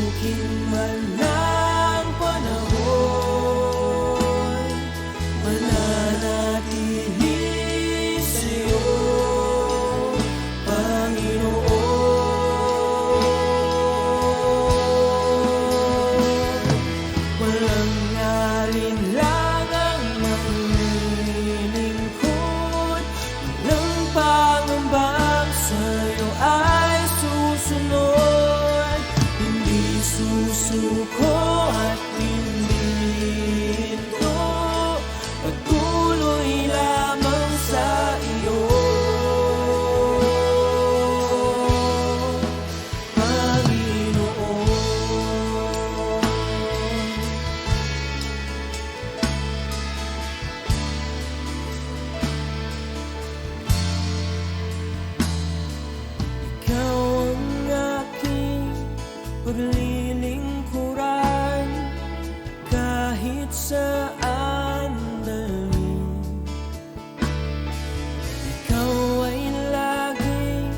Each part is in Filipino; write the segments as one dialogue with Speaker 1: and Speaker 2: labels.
Speaker 1: Subukin man ng panahon, mananatili sa'yo, Panginoon. Walang alinlangang maglilingkod, walang pangambang sa'yo ay susunod. Hindi susuko at hindi hinto, patuloy lamang sa iyo, Panginoon. Ikaw ang aking paglilingkuran, kahit saan dalhin. Ikaw ay lagi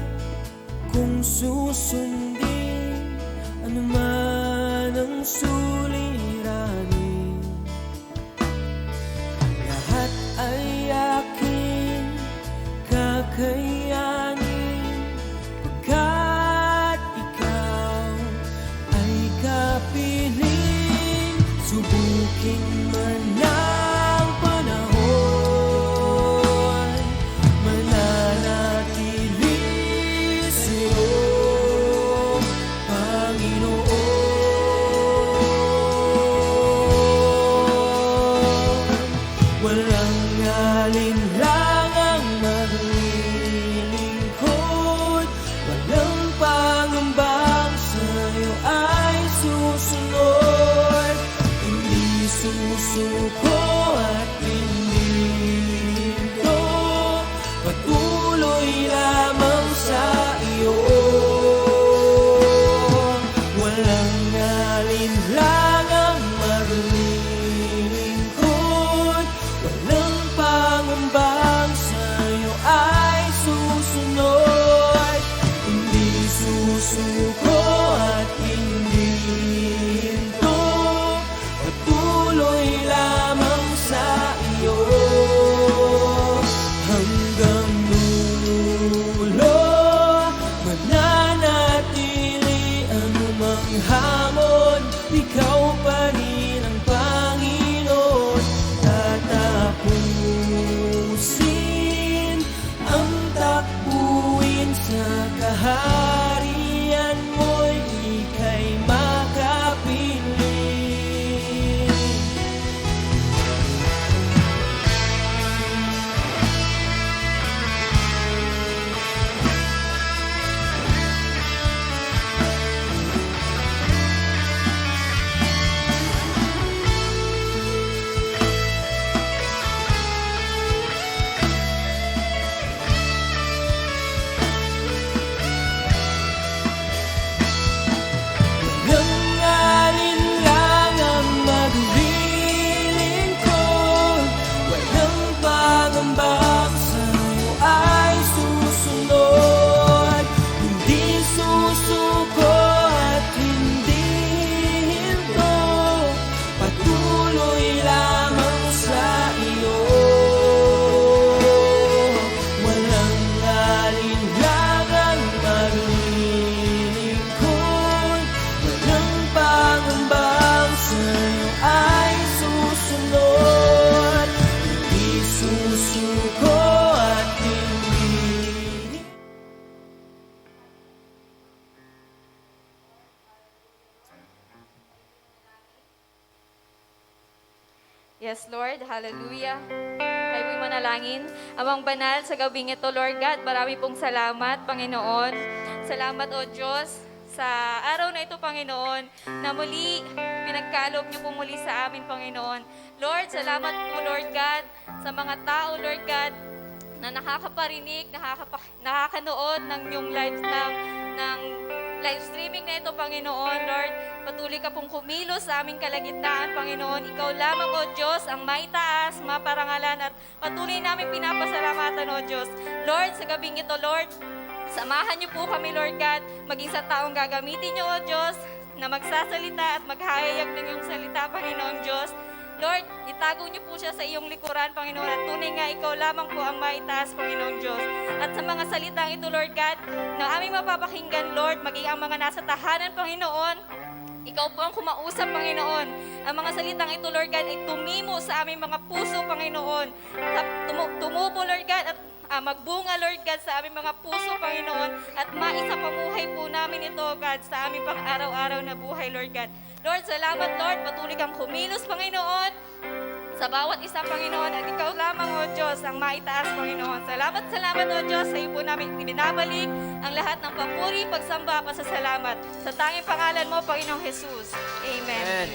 Speaker 1: kong susundin, anuman ang suliranin. Lahat ay aking kakayanin, pagkat ikaw ay kapiling. Subukin man ng panahon, mananatili sa'yo, Panginoon. Walang alinlangang maglilingkod, walang pangambang sa'yo ay susunod. Hindi susuko at hindi hinto, patuloy lamang sa iyo. Walang alinlangang maglilingkod, walang pangambang sa'yo ay susunod. Hindi susuko at hindi hinto, patuloy lamang sa iyo, hanggang dulo. Mananatili anumang hamon, ikaw pa rin ang Panginoon. Tatapusin ang takbuhin sa kaharian mo'y ika'y makapiling. Walang alinlangang maglilingkod, walang pangambang sa'yo ay susunod. Hindi susuko at hindi hinto, patuloy lamang sa iyo. Walang alinlangang maglilingkod, walang pangambang sa'yo ay susunod. Hindi susuko at hindi.
Speaker 2: Yes, Lord. Hallelujah. Tayo po'y manalangin. Amang banal sa gabing ito, Lord God, marami pong salamat, Panginoon. Salamat, O Diyos, sa araw na ito, Panginoon, na muli pinagkaloob niyo po muli sa amin, Panginoon. Lord, salamat po, Lord God, sa mga tao, Lord God, na nakakaparinig, nakakanood ng yung ng live streaming na ito, Panginoon. Lord, patuloy ka pong kumilos sa aming kalagitnaan, Panginoon. Ikaw lamang, O Diyos, ang may taas, maparangalan, at patuloy namin pinapasalamatan, O Diyos. Lord, sa gabing ito, Lord, samahan niyo po kami, Lord God, maging sa taong gagamitin niyo, O Diyos. na magsasalita at maghahayag ng iyong salita, Panginoong Diyos. Lord, itago niyo po siya sa iyong likuran, Panginoon, at tunay nga ikaw lamang po ang maitaas, Panginoong Diyos. At sa mga salitang ito, Lord God, na aming mapapakinggan, Lord, maging ang mga nasa tahanan, Panginoon, ikaw po ang kumausap, Panginoon. Ang mga salitang ito, Lord God, ay tumimo sa aming mga puso, Panginoon. Tumubo, Lord God, at magbunga, Lord God, sa aming mga puso, Panginoon, at maisapamuhay po namin ito, God, sa aming pang-araw-araw na buhay, Lord God. Lord, salamat, Lord, patuloy kang kumilos, Panginoon, sa bawat isa, Panginoon, at ikaw lamang, O Diyos, ang maitaas, Panginoon. Salamat, O Diyos, sa iyo po namin ibinabalik ang lahat ng papuri, pagsamba, pasasalamat. Sa tanging pangalan mo, Panginoong Jesus. Amen.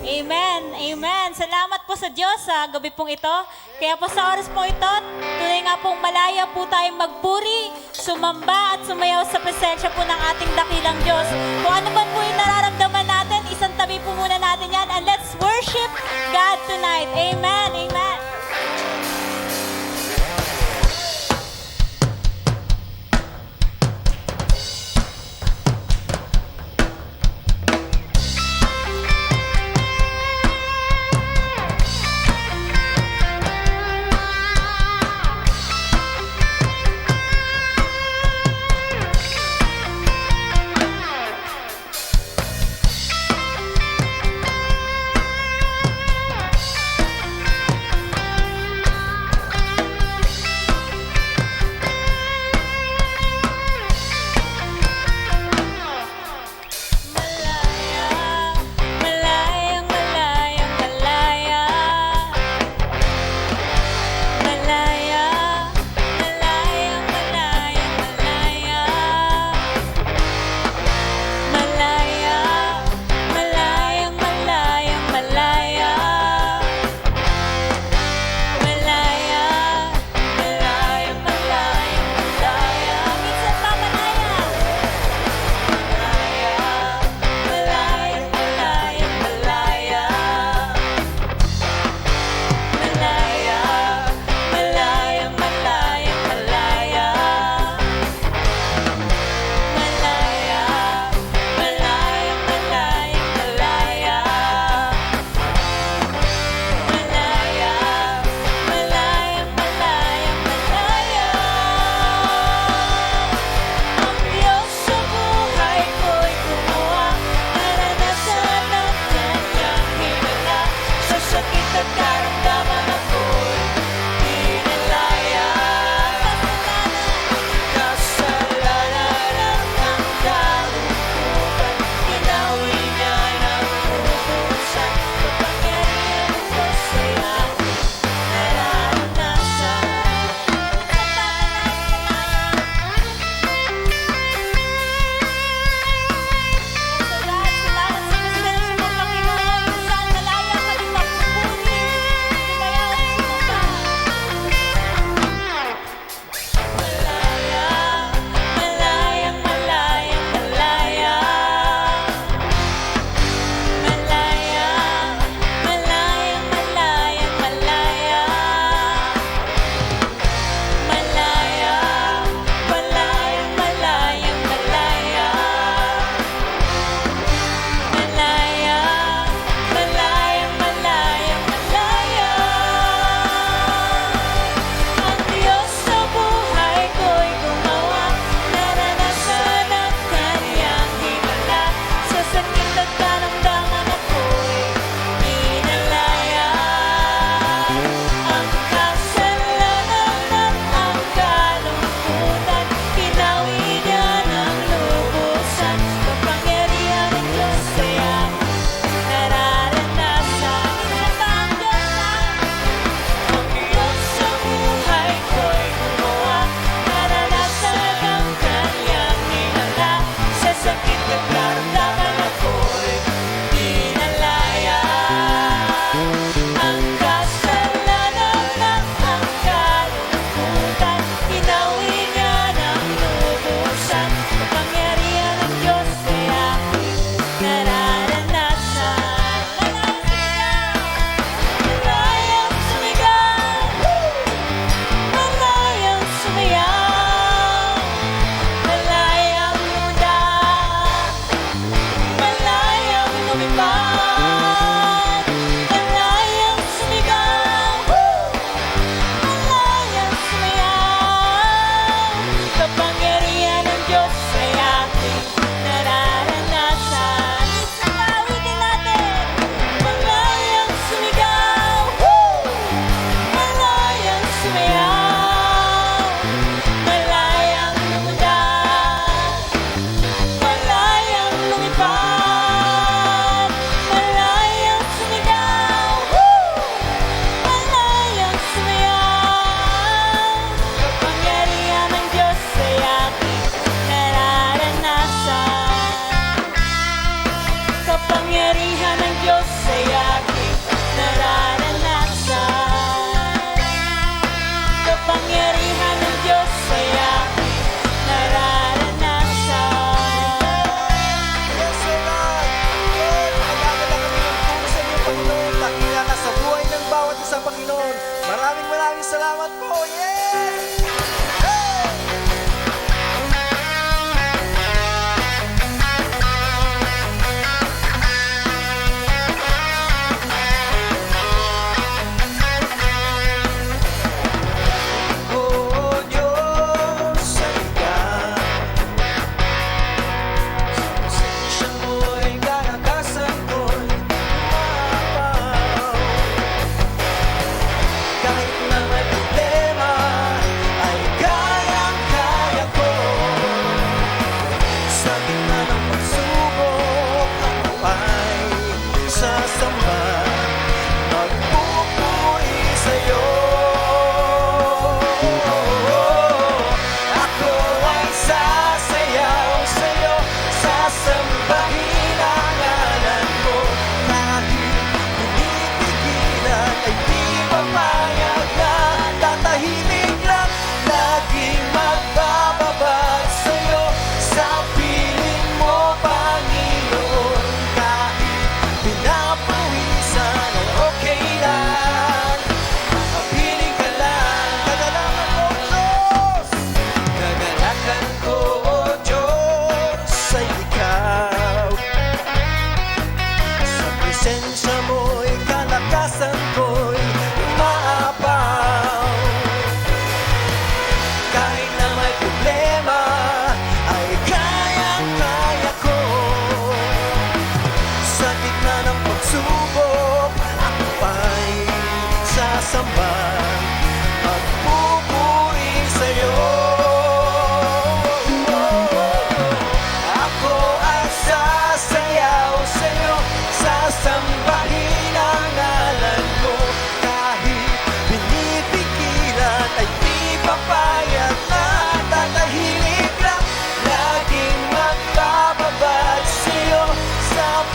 Speaker 3: Amen. Amen. Salamat po sa Diyos sa gabi pong ito. Kaya po sa oras po ito, tunay nga pong malaya po tayong magpuri, sumamba at sumayaw sa presensya po ng ating dakilang Diyos. Kung ano man po yung nararamdaman natin, isang tabi po muna natin yan and let's worship God tonight. Amen. Amen.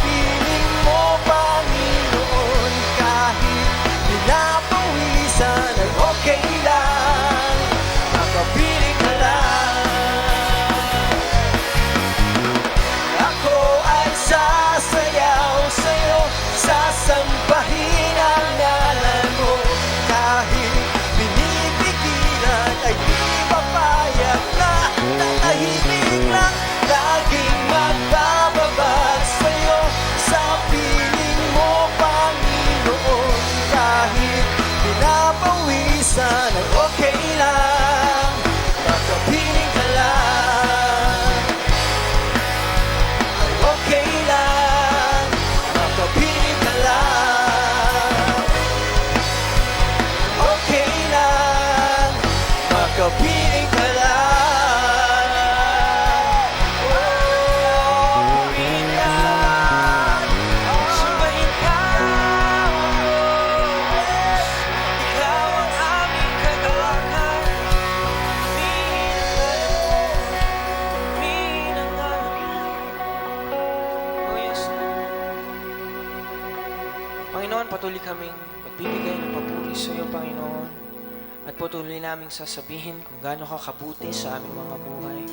Speaker 1: piling mo, Panginoon. Kahit pinapawisan ay okay lang, makapiling ka lang. Ako ay sasayaw sa'yo, sasambahin ang ngalan mo. Kahit binibigilan ay di papayag na tatahimik lang. Laging magbababag sa'yo, sa piling mo, Panginoon. Kahit pinapawisan ay okay lang, makapiling ka lang. Ay okay lang, makapiling ka lang. Okay lang, makapiling ka lang. Oh, purihin ka, sambahin ka. Ikaw ang aming kagalakan. Purihin ang ngalan mo. Oh yes.
Speaker 4: Panginoon, patuloy kaming magbibigay ng papuri sa iyo, Panginoon. At patuloy naming sasabihin kung gaano ka kabuti sa aming mga buhay.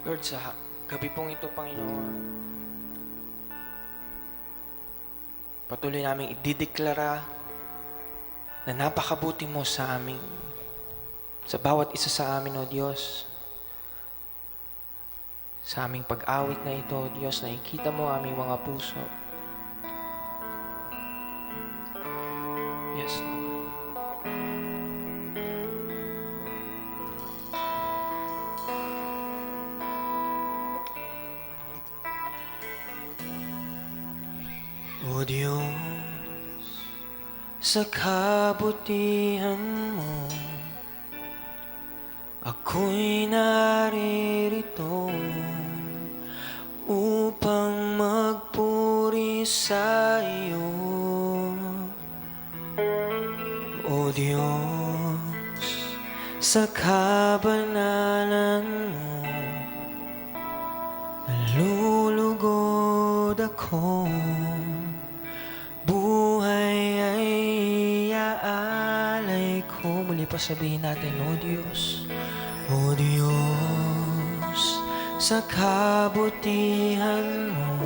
Speaker 4: Lord, sa gabi pong ito, Panginoon, patuloy naming idideklara na napakabuti mo sa amin, sa bawat isa sa amin, O Diyos. Sa aming pag-awit na ito, Diyos, nakikita mo aming mga puso. Yes, Lord. O Diyos, sa kabutihan mo, ako'y naririto upang magpuri sa iyo. O Diyos, sa kabanalan mo, nalulugod ako. Buhay ay iaalay ko. Muli pa sabihin natin, O Diyos. O Diyos, sa kabutihan mo,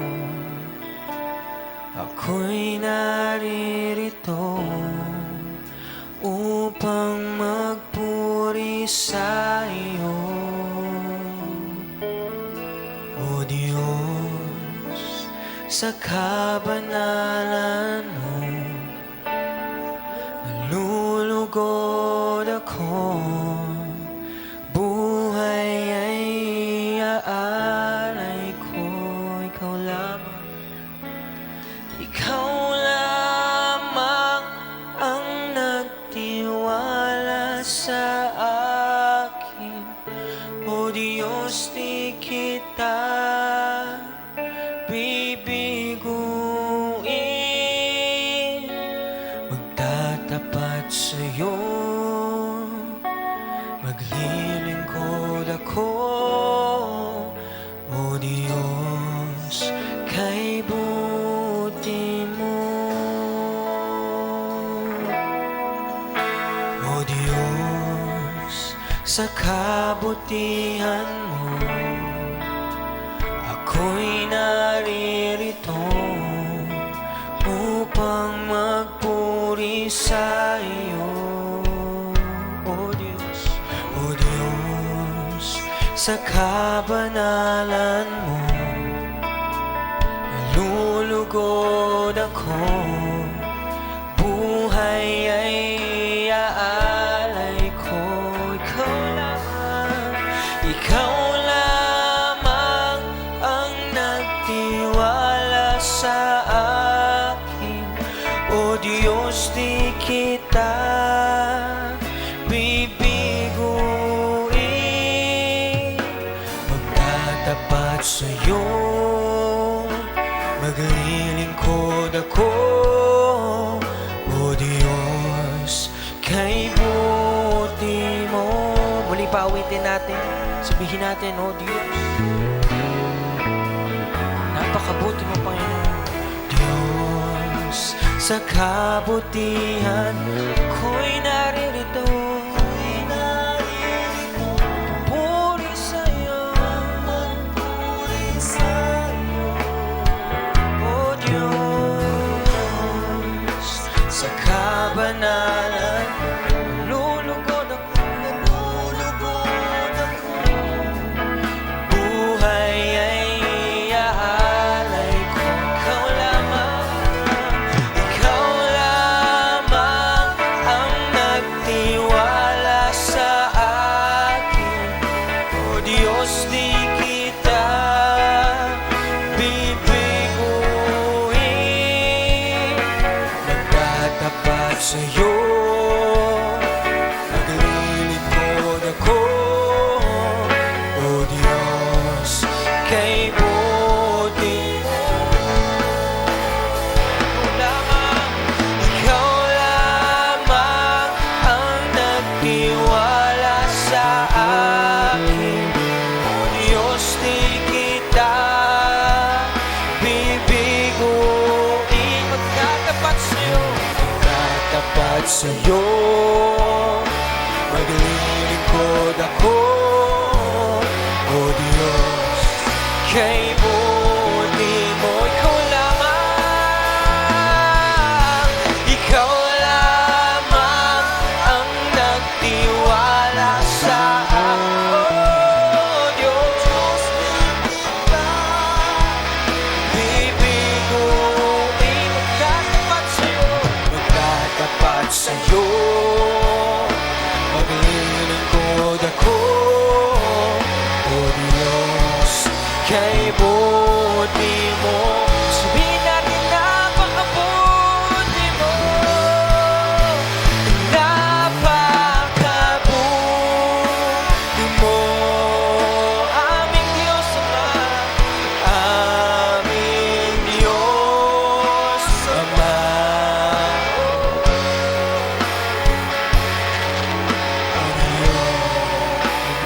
Speaker 4: ako'y naririto upang magpuri sa iyo. O Diyos, sa kabanalan mo, nalulugod ako. Buhay ay iaalay ko. Ikaw lamang, ikaw lamang ang nagtiwala sa akin. O Diyos, di kita bibiguin. Magtatapat sa'yo, maglilingkod ako. O Diyos, kay buti mo. O Diyos, sa kabutihan mo, ako'y naririto upang magpuri sa iyo. O Diyos, sa kabanalan mo, nalulugod ako. Buhay ay iaalay ko. Ikaw lamang ang nagtiwala sa akin. O Diyos, di kita bibiguin. Magtatapat sa'yo, maglilingkod ako. O Diyos, kay buti mo. Muli paawitin natin. Sabihin natin, oh Diyos, napakabuti mo, Panginoon. Diyos, sa kabutihan ko'y naririto. Puri sa'yo, oh Diyos, sa kabanalan lulugod ako. Buhay ay iaalay ko. Ikaw lamang ang nagtiwala sa akin. O Diyos, di kita bibiguin. Nagtatapat sa'yo, naglilingkod ako. O Diyos, kay buti mo lamang. Ikaw lamang ang nagtiwala sa akin. O Diyos, di kita bibiguin. Magtatapat sa'yo, maglilingkod ako. O Diyos, kay buti mo. Ikaw lamang ang nagtiwala sa akin. O Diyos, bibiguin. Magtatapat sa'yo, maglilingkod ako. O Diyos, kay buti mo. Sabihin natin, napakabuti mo. Napakabuti mo, aming Diyos Ama. Aming Diyos Ama.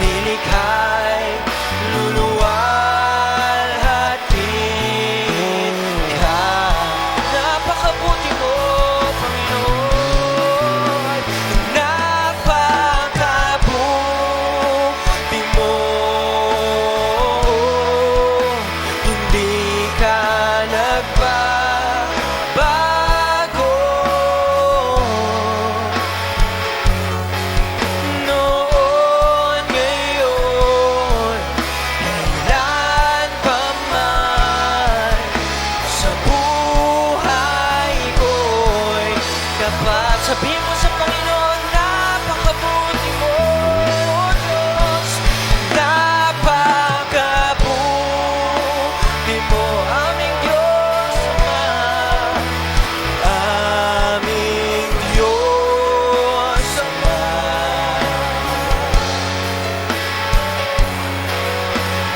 Speaker 4: Nilikhay, luluwalhatin ka. Napakabuti mo, Panginoon. Napakabuti mo. Hindi ka nagbabago. Noon, ngayon, kailan pa man, sa buhay ko'y dapat sabihin mo sa Panginoon, napakabuti mo, Diyos. Napakabuti mo, aming Diyos Ama. Aming Diyos Ama.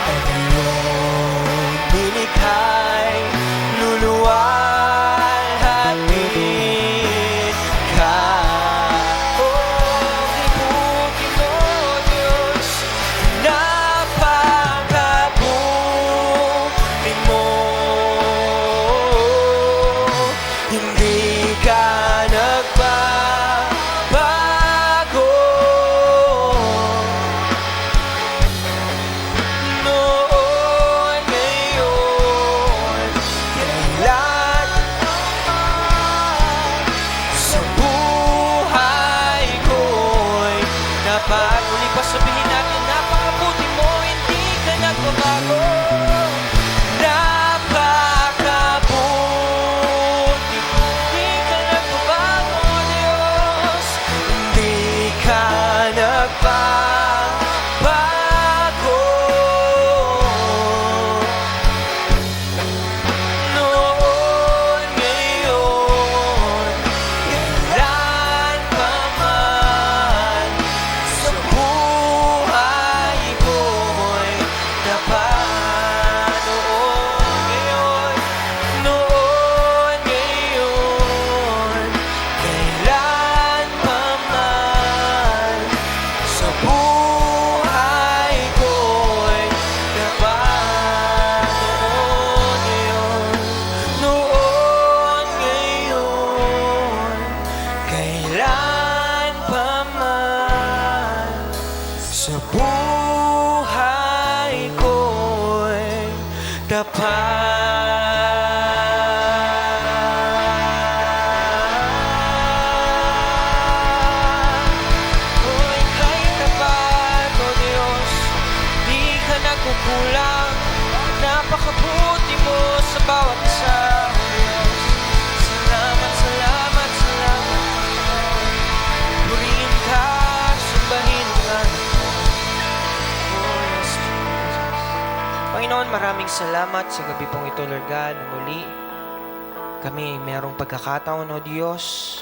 Speaker 4: Ang iyong nilikhay, luluwalhatin ka. Oh, ibuti mo, Diyos. Napakabuti mo. Hindi ka nagbabago. Noon, ngayon, kailan sa buhay ko'y dapat. Muli pa sabihin natin, napakabuti mo, hindi ka nagbabago. Napakabuti, hindi ka nagbabago, Diyos. Hindi ka nagbabago. Noon, ngayon, kailan pa man, sa buhay ko'y dapat. Noon, ngayon, kailan pa man, sa buhay sa buhay ko'y tapat. O ika'y tapat, O Diyos, di ka nagkukulang. Napakabuti mo sa bawat isa, O Diyos. Salamat, salamat, salamat. Purihin ka, sambahin ka. Oh, yes, Jesus. Panginoon, maraming salamat sa gabi pong ito, Lord God, na muli kami merong pagkakataon, O Diyos,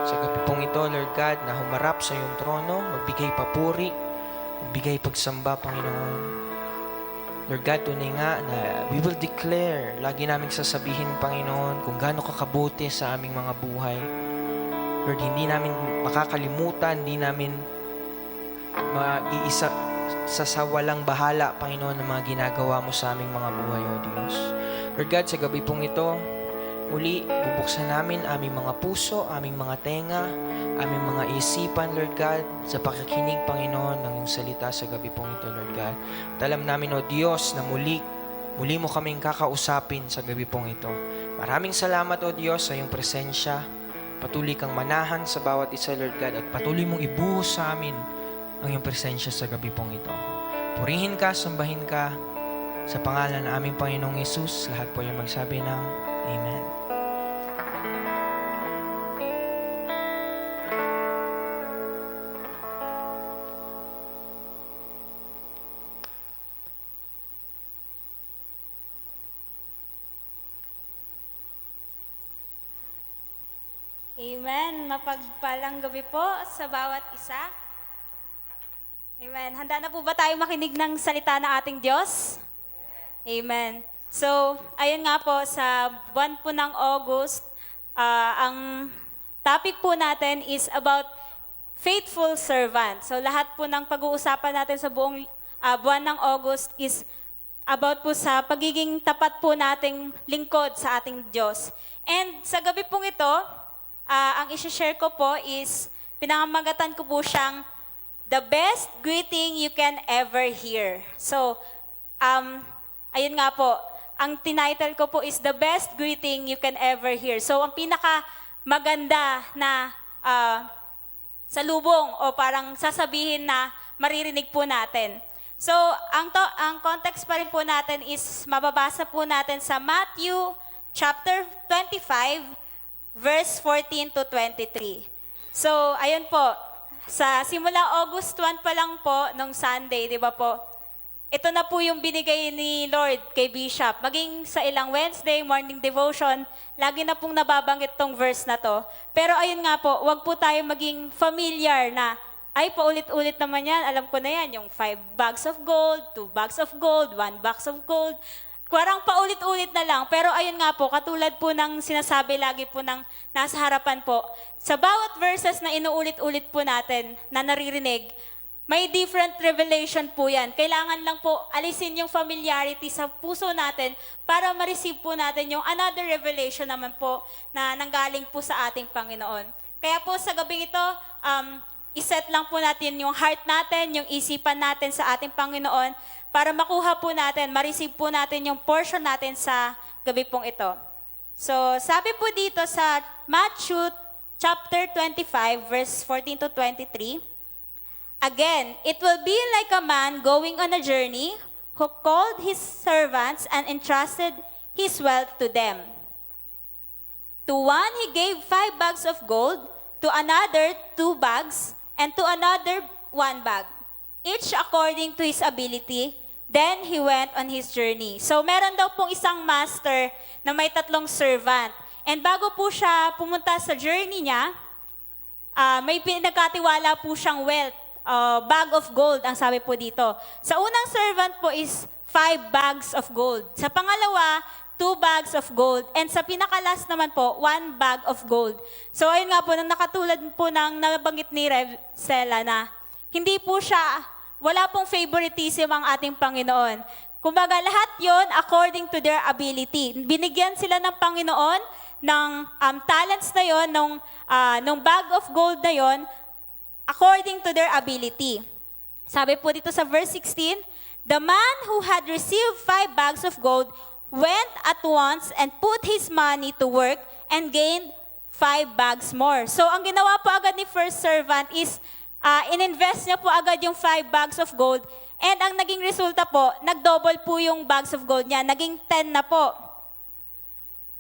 Speaker 4: sa gabi pong ito, Lord God, na humarap sa iyong trono, magbigay papuri, magbigay pagsamba, Panginoon. Lord God, tunay nga na we will declare, lagi naming sasabihin, Panginoon, kung gaano kakabuti sa aming mga buhay. Lord, hindi namin makakalimutan, hindi namin maiisa sa walang bahala, Panginoon, ng mga ginagawa mo sa aming mga buhay, O Diyos. Lord God, sa gabi pong ito, muli, bubuksan namin aming mga puso, aming mga tenga, aming mga isipan, Lord God, sa pakikinig, Panginoon, ng iyong salita sa gabi pong ito, Lord God. At alam namin, O Diyos, na muli mo kaming kakausapin sa gabi pong ito. Maraming salamat, O Diyos, sa iyong presensya. Patuloy kang manahan sa bawat isa, Lord God, at patuloy mong ibuhos sa amin ang iyong presensya sa gabi pong ito. Purihin ka, sambahin ka, sa pangalan ng aming Panginoong Yesus, lahat po yung magsabi ng Amen.
Speaker 3: Amen. Mapagpalang gabi po sa bawat isa. Amen. Handa na po ba tayo makinig ng salita ng ating Diyos? Amen. So, ayun nga po, sa buwan po ng August, ang topic po natin is about faithful servant. So, lahat po ng pag-uusapan natin sa buong buwan ng August is about po sa pagiging tapat po nating lingkod sa ating Diyos. And sa gabi pong ito, ang isi-share ko po is, pinangamagatan ko po siyang the best greeting you can ever hear. So, ayun nga po, ang tinitle ko po is the best greeting you can ever hear. So, ang pinaka maganda na salubong o parang sasabihin na maririnig po natin. So, ang context pa rin po natin is mababasa po natin sa Matthew chapter 25, verse 14 to 23. So, ayun po, sa simula August 1 pa lang po, nung Sunday, di ba po, ito na po yung binigay ni Lord kay Bishop. Maging sa ilang Wednesday, morning devotion, lagi na pong nababanggit tong verse na to. Pero ayun nga po, wag po tayo maging familiar na, ay, paulit-ulit naman yan, alam ko na yan, yung 5 bags of gold, 2 bags of gold, 1 box of gold. Parang paulit-ulit na lang. Pero ayun nga po, katulad po ng sinasabi lagi po ng nasa harapan po, sa bawat verses na inuulit-ulit po natin na naririnig, may different revelation po yan. Kailangan lang po alisin yung familiarity sa puso natin para ma-receive po natin yung another revelation naman po na nanggaling po sa ating Panginoon. Kaya po sa gabing ito, iset lang po natin yung heart natin, yung isipan natin sa ating Panginoon para makuha po natin, ma-receive po natin yung portion natin sa gabi pong ito. So, sabi po dito sa Matthew chapter 25, verse 14 to 23, again, it will be like a man going on a journey who called his servants and entrusted his wealth to them. To one he gave 5 bags of gold, to another 2 bags, and to another 1 bag, each according to his ability. Then he went on his journey. So meron daw pong isang master na may 3 servant. And bago po siya pumunta sa journey niya, may pinagkatiwala po siyang wealth, bag of gold, ang sabi po dito. Sa unang servant po is 5 bags of gold. Sa pangalawa, 2 bags of gold. And sa pinakalas naman po, 1 bag of gold. So ayun nga po, nang nakatulad po ng nabanggit ni Rev Sela na hindi po siya, wala pong favoritism ang ating Panginoon. Kumbaga lahat yon according to their ability. Binigyan sila ng Panginoon ng talents na yon, nung bag of gold na yon, according to their ability. Sabi po dito sa verse 16, the man who had received 5 bags of gold went at once and put his money to work and gained 5 bags more. So ang ginawa po agad ni first servant is ininvest niya po agad yung 5 bags of gold, and ang naging resulta po, nag-double po yung bags of gold niya, naging 10 na po.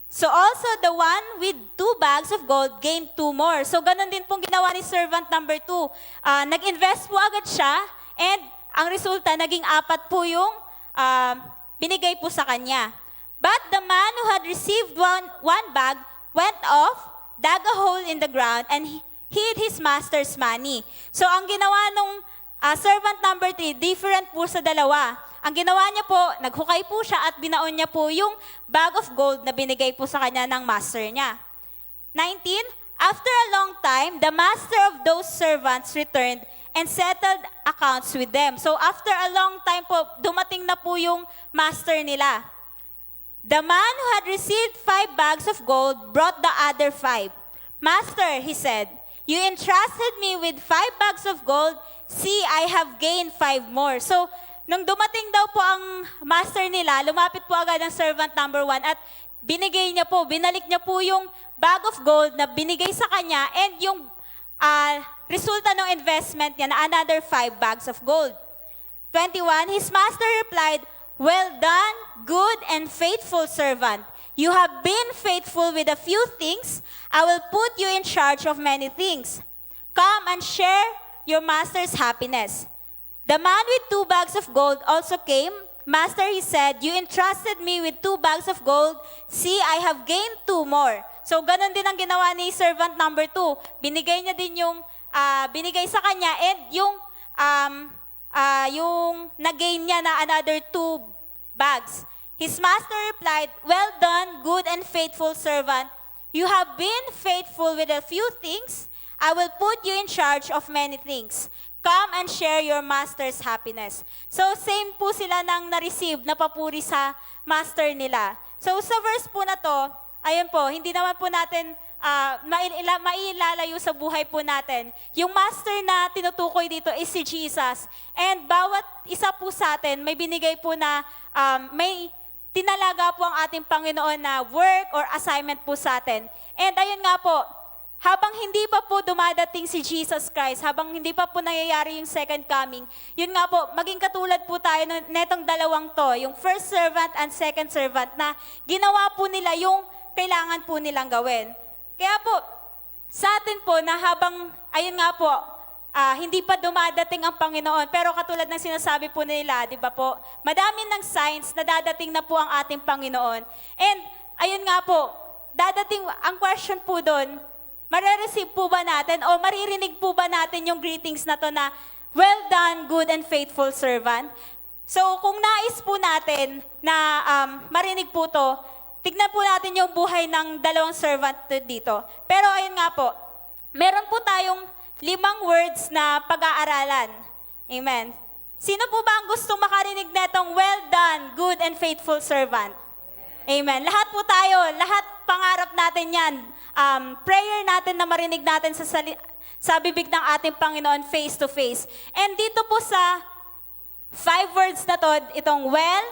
Speaker 3: So also the one with 2 bags of gold gained 2 more. So ganun din pong ginawa ni servant number 2. Nag-invest po agad siya, and ang resulta, naging 4 po yung binigay po sa kanya. But the man who had received one bag went off, dug a hole in the ground, and hid his master's money. So ang ginawa nung servant number 3, different po sa dalawa. Ang ginawa niya po, naghukay po siya at binaon niya po yung bag of gold na binigay po sa kanya ng master niya. 19, after a long time, the master of those servants returned and settled accounts with them. So after a long time po, dumating na po yung master nila. The man who had received 5 bags of gold brought the other 5. Master, he said, you entrusted me with 5 bags of gold. See, I have gained 5 more. So, nung dumating daw po ang master nila, lumapit po agad ang servant number 1 at binigay niya po, binalik niya po yung bag of gold na binigay sa kanya and yung resulta ng investment niya na another 5 bags of gold. 21, his master replied, well done, good and faithful servant. You have been faithful with a few things. I will put you in charge of many things. Come and share your master's happiness. The man with 2 bags of gold also came. Master, he said, you entrusted me with 2 bags of gold. See, I have gained 2 more. So, ganun din ang ginawa ni servant number 2. Binigay niya din yung binigay sa kanya and yung nag-gain niya na another 2 bags. His master replied, well done, good and faithful servant. You have been faithful with a few things. I will put you in charge of many things. Come and share your master's happiness. So, same po sila nang na-receive na papuri sa master nila. So, sa verse po na to, ayun po, hindi naman po natin mailalayo sa buhay po natin. Yung master na tinutukoy dito is si Jesus. And bawat isa po sa atin, may binigay po na, may tinalaga po ang ating Panginoon na work or assignment po sa atin. And ayun nga po, habang hindi pa po dumadating si Jesus Christ, habang hindi pa po nangyayari yung second coming, yun nga po, maging katulad po tayo netong dalawang to, yung first servant and second servant, na ginawa po nila yung kailangan po nilang gawin. Kaya po, sa atin po na habang, ayun nga po, hindi pa dumadating ang Panginoon, pero katulad ng sinasabi po nila, di ba po, madami ng signs na dadating na po ang ating Panginoon. And ayun nga po, dadating, ang question po doon, marireceive po ba natin o maririnig po ba natin yung greetings na to na, well done, good and faithful servant? So kung nais po natin na marinig po to, tignan po natin yung buhay ng dalawang servant dito. Pero ayun nga po, meron po tayong 5 words na pag-aaralan. Amen. Sino po ba ang gustong makarinig netong well done, good and faithful servant? Amen. Lahat po tayo, lahat pangarap natin yan. Prayer natin na marinig natin sa bibig ng ating Panginoon face to face. And dito po sa 5 words na to, itong well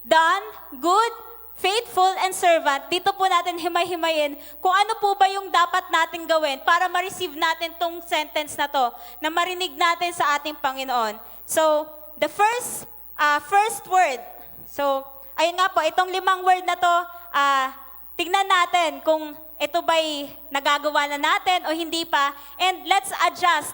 Speaker 3: done, good, faithful and servant, dito po natin himay-himayin kung ano po ba yung dapat natin gawin para ma-receive natin tong sentence na to, na marinig natin sa ating Panginoon. So, the first word. So, ayun nga po, itong 5 word na to, tignan natin kung ito ba'y nagagawa na natin o hindi pa. And let's adjust.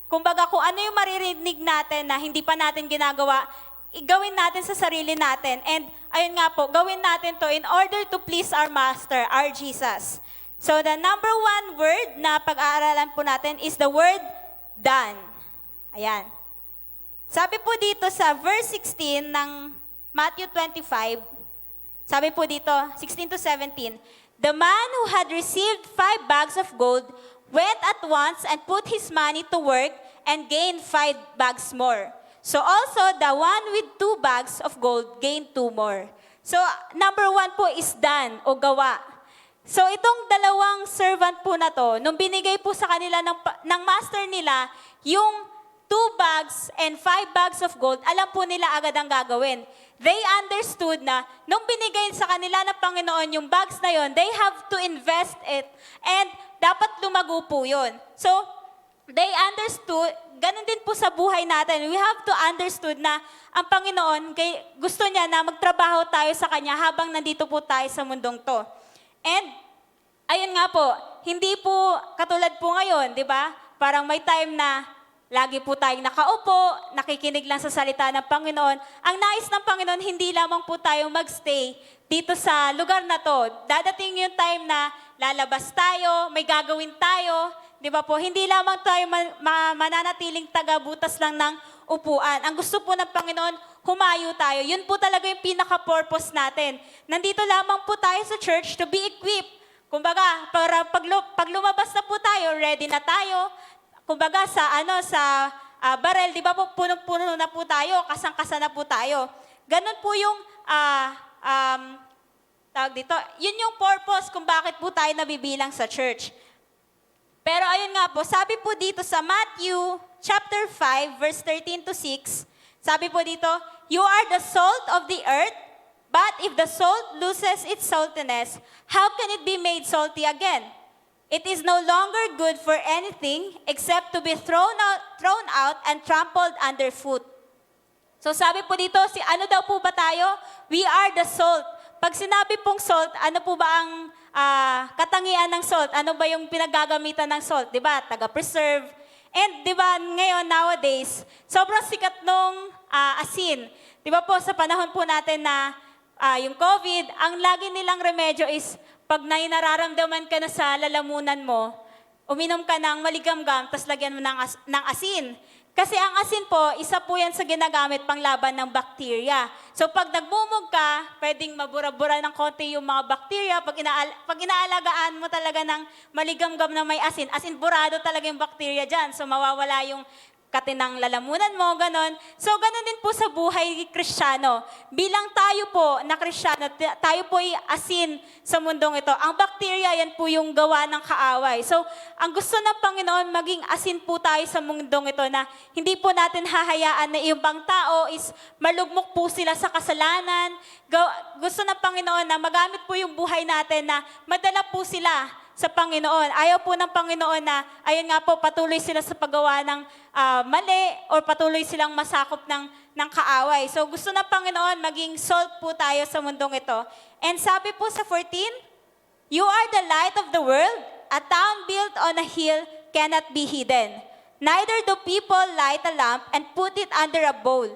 Speaker 3: Kumbaga kung ano yung maririnig natin na hindi pa natin ginagawa, gawin natin sa sarili natin. And ayun nga po, gawin natin to in order to please our Master, our Jesus. So the number 1 word na pag-aaralan po natin is the word done. Ayan. Sabi po dito sa verse 16 ng Matthew 25, sabi po dito, 16 to 17, the man who had received 5 bags of gold went at once and put his money to work and gained 5 bags more. So also, the one with 2 bags of gold gained 2 more. So, number 1 po is done o gawa. So, itong dalawang servant po na to, nung binigay po sa kanila ng master nila, yung 2 bags and 5 bags of gold, alam po nila agad ang gagawin. They understood na nung binigay sa kanila ng Panginoon yung bags na yon, they have to invest it and dapat lumago po yun. So, they understood, ganun din po sa buhay natin. We have to understood na ang Panginoon, gusto niya na magtrabaho tayo sa Kanya habang nandito po tayo sa mundong to. And, ayun nga po, hindi po katulad po ngayon, di ba? Parang may time na lagi po tayong nakaupo, nakikinig lang sa salita ng Panginoon. Ang nais ng Panginoon, hindi lamang po tayong magstay dito sa lugar na to. Dadating yung time na lalabas tayo, may gagawin tayo, di ba po? Hindi lamang tayo mananatiling taga-butas lang ng upuan. Ang gusto po ng Panginoon, humayo tayo. Yun po talaga yung pinaka-purpose natin. Nandito lamang po tayo sa church to be equipped. Kumbaga, para pag lumabas na po tayo, ready na tayo. Kumbaga sa barrel, di ba po, punong-puno na po tayo, kasang-kasa na po tayo. Ganon po yung, tawag dito, yun yung purpose kung bakit po tayo nabibilang sa church. Pero ayun nga po, sabi po dito sa Matthew chapter 5, verse 13 to 6, sabi po dito, "You are the salt of the earth, but if the salt loses its saltiness, how can it be made salty again? It is no longer good for anything except to be thrown out and trampled underfoot." So sabi po dito, ano daw po ba tayo? We are the salt. Pag sinabi pong salt, ano po ba ang katangian ng salt? Ano ba yung pinagagamitan ng salt? Diba? Taga-preserve. And diba ngayon, nowadays, sobrang sikat nung asin. Diba po sa panahon po natin na yung COVID, ang lagi nilang remedyo is pag nararamdaman ka na sa lalamunan mo, uminom ka ng maligamgam, tapos lagyan mo ng asin. Kasi ang asin po, isa po yan sa ginagamit pang laban ng bakterya. So pag nagmumog ka, pwedeng mabura-bura ng konti yung mga bakterya. Pag inaalagaan mo talaga ng maligamgam na may asin, burado talaga yung bakterya dyan. So mawawala yung katinang lalamunan mo, ganon. So, ganon din po sa buhay Kristiyano. Bilang tayo po na Kristiyano, tayo po ay asin sa mundong ito. Ang bakterya, yan po yung gawa ng kaaway. So, ang gusto ng Panginoon, maging asin po tayo sa mundong ito na hindi po natin hahayaan na ibang tao is malugmok po sila sa kasalanan. Gusto ng Panginoon na magamit po yung buhay natin na madala po sila sa Panginoon. Ayaw po ng Panginoon na, ayun nga po, patuloy sila sa paggawa ng mali or patuloy silang masakop ng kaaway. So gusto ng Panginoon, maging salt po tayo sa mundong ito. And sabi po sa 14, "You are the light of the world. A town built on a hill cannot be hidden. Neither do people light a lamp and put it under a bowl.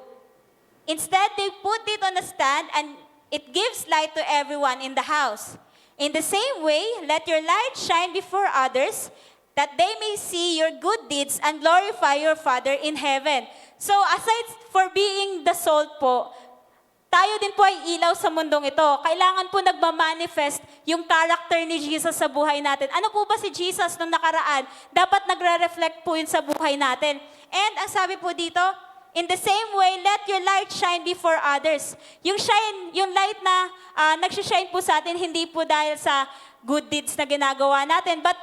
Speaker 3: Instead, they put it on a stand and it gives light to everyone in the house. In the same way, let your light shine before others, that they may see your good deeds and glorify your Father in heaven." So, aside for being the salt po, tayo din po ay ilaw sa mundong ito. Kailangan po nagmamanifest yung character ni Jesus sa buhay natin. Ano po ba si Jesus nung nakaraan? Dapat nagre-reflect po yun sa buhay natin. And ang sabi po dito, "In the same way, let your light shine before others." Yung light na nagsishine po sa atin, hindi po dahil sa good deeds na ginagawa natin, but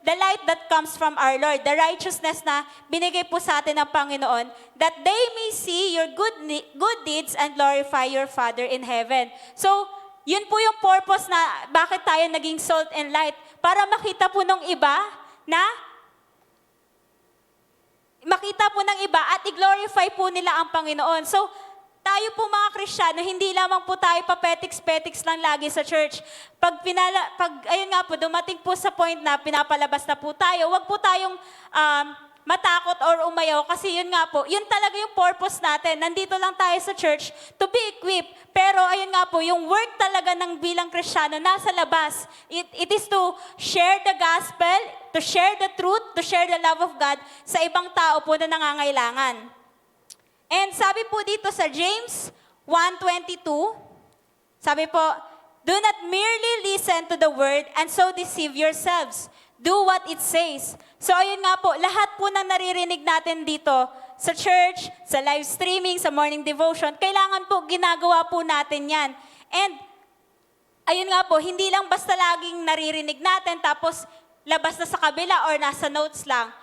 Speaker 3: the light that comes from our Lord, the righteousness na binigay po sa atin ng Panginoon, that they may see your good deeds and glorify your Father in heaven. So, yun po yung purpose na bakit tayo naging salt and light, para makita po ng iba at i-glorify po nila ang Panginoon. So, tayo po mga Kristiyano, hindi lamang po tayo papetiks-petiks lang lagi sa church. Ayun nga po, dumating po sa point na pinapalabas na po tayo, wag po tayong matakot or umayaw kasi yun nga po, yun talaga yung purpose natin. Nandito lang tayo sa church to be equipped. Pero ayun nga po, yung work talaga ng bilang Kristiyano nasa labas. It is to share the gospel, to share the truth, to share the love of God sa ibang tao po na nangangailangan. And sabi po dito sa James 1:22, sabi po, "Do not merely listen to the word and so deceive yourselves. Do what it says." So ayun nga po, lahat po ng naririnig natin dito sa church, sa live streaming, sa morning devotion, kailangan po ginagawa po natin yan. And ayun nga po, hindi lang basta laging naririnig natin tapos labas na sa kabila or nasa notes lang.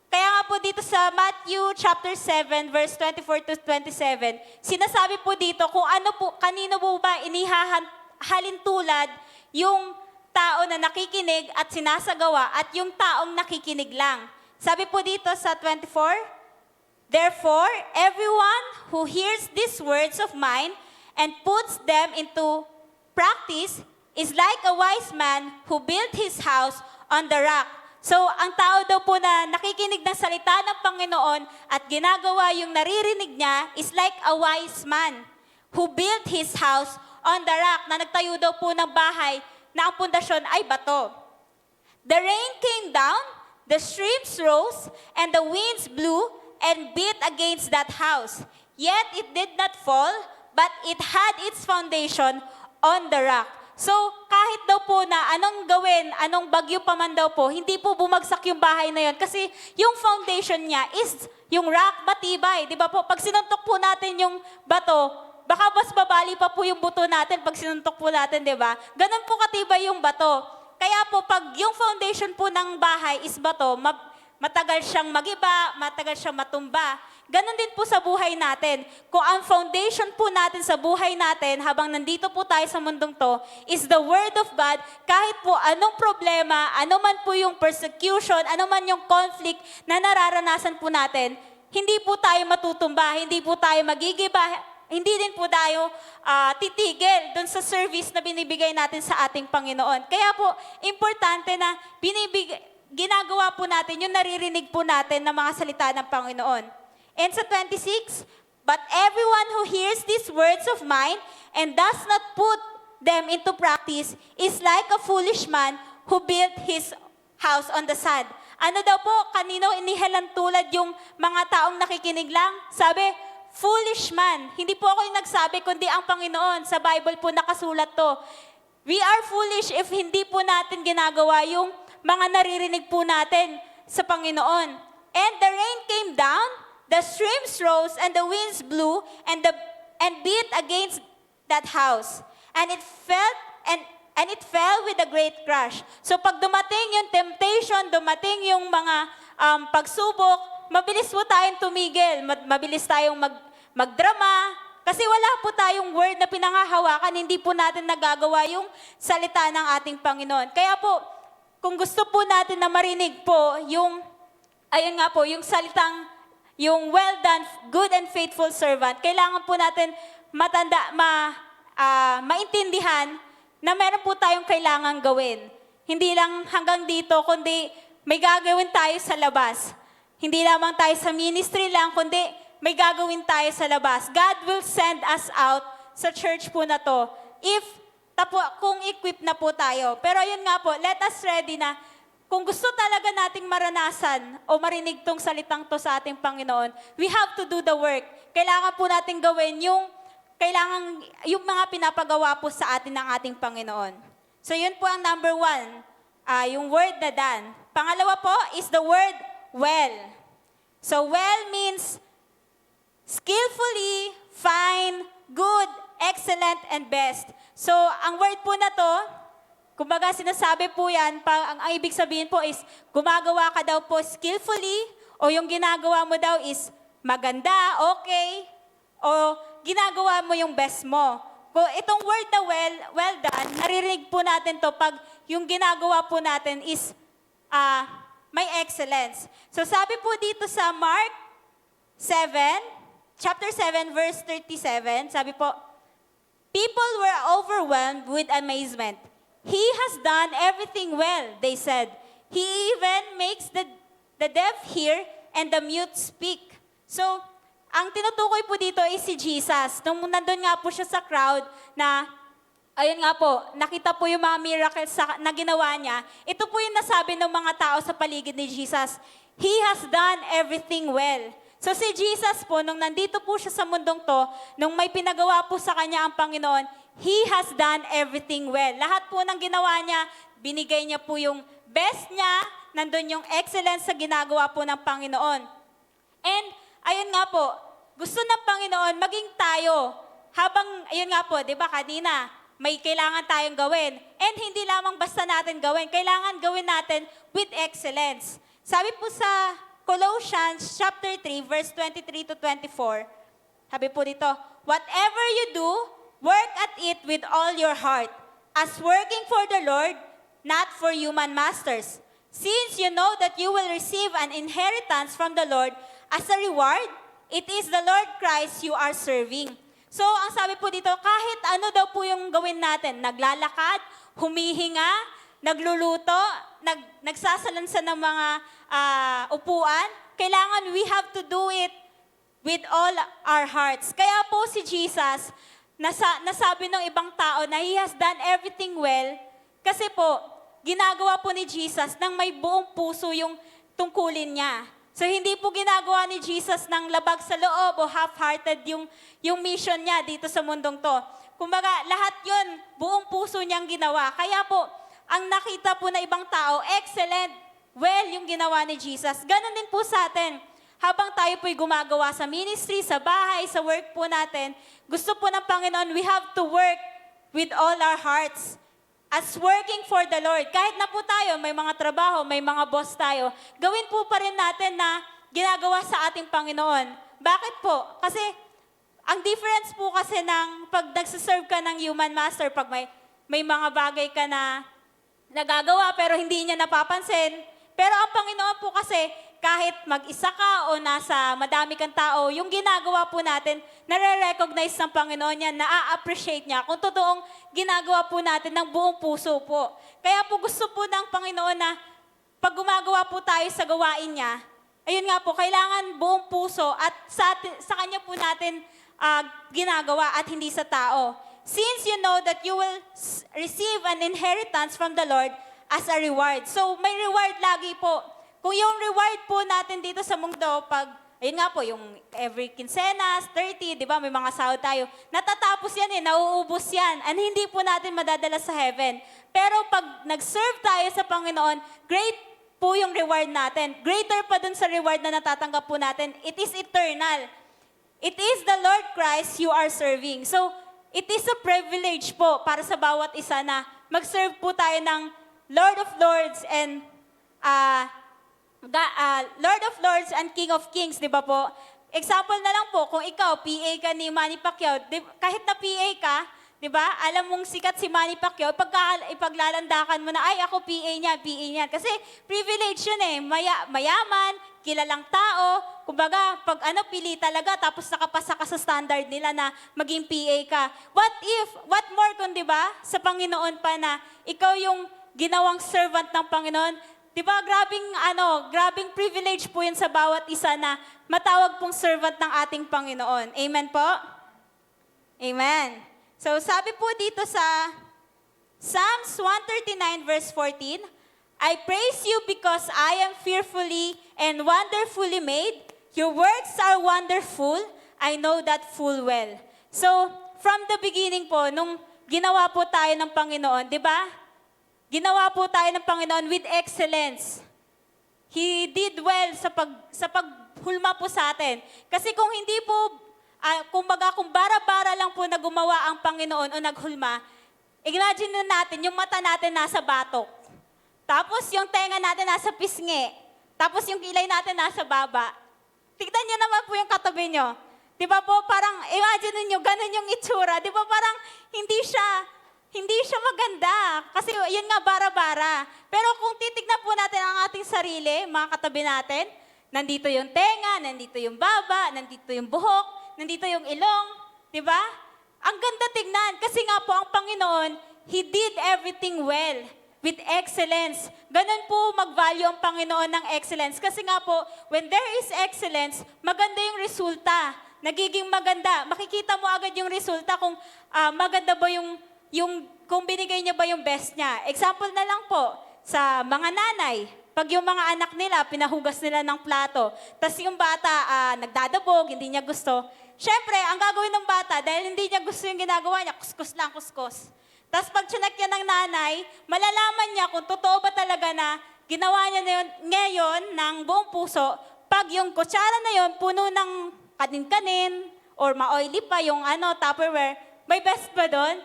Speaker 3: Kaya nga po dito sa Matthew chapter 7 verse 24 to 27, sinasabi po dito kung ano po, kanino po ba halintulad yung tao na nakikinig at sinasagawa at yung taong nakikinig lang. Sabi po dito sa 24, therefore, everyone who hears these words of mine and puts them into practice is like a wise man who built his house on the rock. So, ang tao daw po na nakikinig ng salita ng Panginoon at ginagawa yung naririnig niya is like a wise man who built his house on the rock, na nagtayo daw po ng bahay na ang pundasyon ay bato. The rain came down, the streams rose, and the winds blew and beat against that house. Yet it did not fall, but it had its foundation on the rock. So, kahit daw po na anong gawin, anong bagyo pa man daw po, hindi po bumagsak yung bahay na yon kasi yung foundation niya is yung rock, matibay. Di ba po? Pag sinuntok po natin yung bato, baka mas babali pa po yung buto natin pag sinuntok po natin, di ba? Ganun po katibay yung bato. Kaya po, pag yung foundation po ng bahay is bato, matagal siyang magiba, matagal siyang matumba. Ganon din po sa buhay natin. Kung ang foundation po natin sa buhay natin habang nandito po tayo sa mundong to is the Word of God, kahit po anong problema, ano man po yung persecution, ano man yung conflict na nararanasan po natin, hindi po tayo matutumba, hindi po tayo magigiba, hindi din po tayo titigil dun sa service na binibigay natin sa ating Panginoon. Kaya po, importante na ginagawa po natin yung naririnig po natin ng mga salita ng Panginoon. And sa 26, but everyone who hears these words of mine and does not put them into practice is like a foolish man who built his house on the sand. Ano daw po, kanino inihalang tulad yung mga taong nakikinig lang? Sabi, foolish man. Hindi po ako yung nagsabi, kundi ang Panginoon. Sa Bible po nakasulat to. We are foolish if hindi po natin ginagawa yung mga naririnig po natin sa Panginoon. And the rain came down, the streams rose, and the winds blew, and beat against that house. And it fell with a great crash. So pag dumating yung temptation, dumating yung mga pagsubok, mabilis po tayong tumigil, mabilis tayong magdrama, kasi wala po tayong word na pinangahawakan, hindi po natin nagagawa yung salita ng ating Panginoon. Kaya po, kung gusto po natin na marinig po yung, ayun nga po, yung salitang, yung well done, good and faithful servant, kailangan po natin maintindihan na meron po tayong kailangan gawin. Hindi lang hanggang dito, kundi may gagawin tayo sa labas. Hindi lamang tayo sa ministry lang, kundi may gagawin tayo sa labas. God will send us out sa church po na to kung equip na po tayo. Pero yun nga po, let us ready na kung gusto talaga nating maranasan o marinig tong salitang to sa ating Panginoon, we have to do the work. Kailangan po nating gawin yung mga pinapagawa po sa atin ng ating Panginoon. So yun po ang number 1, yung word na done. Pangalawa po is the word well. So well means skillfully, fine, good, excellent, and best. So ang word po na to, kumbaga sinasabi po yan, ang ibig sabihin po is, gumagawa ka daw po skillfully, o yung ginagawa mo daw is maganda, okay, o ginagawa mo yung best mo. Kung itong word na well done, naririnig po natin to pag yung ginagawa po natin is may excellence. So sabi po dito sa Mark 7, chapter 7, verse 37, sabi po, people were overwhelmed with amazement. He has done everything well, they said. He even makes the deaf hear and the mute speak. So, ang tinutukoy po dito ay si Jesus. Nung nandun nga po siya sa crowd na, ayun nga po, nakita po yung mga miracles na ginawa niya. Ito po yung nasabi ng mga tao sa paligid ni Jesus. He has done everything well. So si Jesus po, nung nandito po siya sa mundong to, nung may pinagawa po sa kanya ang Panginoon, He has done everything well. Lahat po ng ginawa niya, binigay niya po yung best niya, nandun yung excellence sa ginagawa po ng Panginoon. And, ayun nga po, gusto ng Panginoon, maging tayo, habang, ayun nga po, di ba kanina, may kailangan tayong gawin. And hindi lamang basta natin gawin, kailangan gawin natin with excellence. Sabi po sa Colossians chapter 3, verse 23 to 24. Sabi po dito, whatever you do, work at it with all your heart, as working for the Lord, not for human masters. Since you know that you will receive an inheritance from the Lord as a reward, it is the Lord Christ you are serving. So, ang sabi po dito, kahit ano daw po yung gawin natin, naglalakad, humihinga, nagluluto, nagsasalansan ng mga upuan, kailangan we have to do it with all our hearts. Kaya po si Jesus, nasabi ng ibang tao na He has done everything well, kasi po, ginagawa po ni Jesus nang may buong puso yung tungkulin niya. So, hindi po ginagawa ni Jesus ng labag sa loob o half-hearted yung mission niya dito sa mundong to. Kumbaga, lahat yun, buong puso niyang ginawa. Kaya po, ang nakita po na ibang tao, excellent, well yung ginawa ni Jesus. Ganon din po sa atin. Habang tayo po'y gumagawa sa ministry, sa bahay, sa work po natin, gusto po ng Panginoon, we have to work with all our hearts as working for the Lord. Kahit na po tayo, may mga trabaho, may mga boss tayo, gawin po pa rin natin na ginagawa sa ating Panginoon. Bakit po? Kasi ang difference po kasi ng pag nagsaserve ka ng human master, pag may mga bagay ka na nagagawa pero hindi niya napapansin. Pero ang Panginoon po kasi, kahit mag-isa ka o nasa madami kang tao, yung ginagawa po natin, nare-recognize ng Panginoon niya, na-appreciate niya kung totoong ginagawa po natin ng buong puso po. Kaya po gusto po ng Panginoon na pag gumagawa po tayo sa gawain niya, ayun nga po, kailangan buong puso at sa Kanya po natin ginagawa at hindi sa tao. Since you know that you will receive an inheritance from the Lord as a reward. So, may reward lagi po. Kung yung reward po natin dito sa mundo, ayun nga po, yung every quincenas, 30, di ba, may mga sahod tayo, natatapos yan nauubos yan, and hindi po natin madadala sa heaven. Pero pag nag-serve tayo sa Panginoon, great po yung reward natin. Greater pa dun sa reward na natatanggap po natin. It is eternal. It is the Lord Christ you are serving. So, it is a privilege po para sa bawat isa na mag-serve po tayo ng Lord of Lords and Lord of Lords and King of Kings, di ba po? Example na lang po, kung ikaw, PA ka ni Manny Pacquiao, kahit na PA ka, di ba? Alam mong sikat si Manny Pacquiao, ipaglalandakan mo na, ay, ako PA niya. Kasi privilege yun mayaman, kilalang tao, kumbaga, pag pili talaga, tapos nakapasa ka sa standard nila na maging PA ka. What more kung, di ba, sa Panginoon pa na ikaw yung ginawang servant ng Panginoon. Diba, grabing privilege po yun sa bawat isa na matawag pong servant ng ating Panginoon. Amen po? Amen. So, sabi po dito sa Psalms 139 verse 14, I praise you because I am fearfully and wonderfully made. Your works are wonderful. I know that full well. So, from the beginning po, nung ginawa po tayo ng Panginoon, di ba? Ginawa po tayo ng Panginoon with excellence. He did well sa paghulma po sa atin. Kasi kung hindi po, kung bara-bara lang po na gumawa ang Panginoon o naghulma, imagine na natin, yung mata natin nasa batok. Tapos yung tenga natin nasa pisngi. Tapos yung kilay natin nasa baba. Tignan niyo naman po yung katabi niyo. Di ba po, parang, imagine niyo, ganun yung itsura. Di ba parang hindi siya maganda. Kasi yun nga, bara-bara. Pero kung titignan po natin ang ating sarili, mga katabi natin, nandito yung tenga, nandito yung baba, nandito yung buhok, nandito yung ilong. Di ba? Ang ganda tignan. Kasi nga po, ang Panginoon, He did everything well, with excellence. Ganun po mag-value ang Panginoon ng excellence. Kasi nga po, when there is excellence, maganda yung resulta. Nagiging maganda. Makikita mo agad yung resulta kung maganda ba kung binigay niya ba yung best niya. Example na lang po, sa mga nanay, pag yung mga anak nila, pinahugas nila ng plato, tas yung bata nagdadabog, hindi niya gusto, syempre, ang gagawin ng bata, dahil hindi niya gusto yung ginagawa niya, kuskus lang, kuskus. Tas pag chinek niya ng nanay, malalaman niya kung totoo ba talaga na ginawa niya na yun, ngayon ng buong puso, pag yung kutsara na yun, puno ng kanin-kanin, or ma-oily pa yung Tupperware, may best ba doon?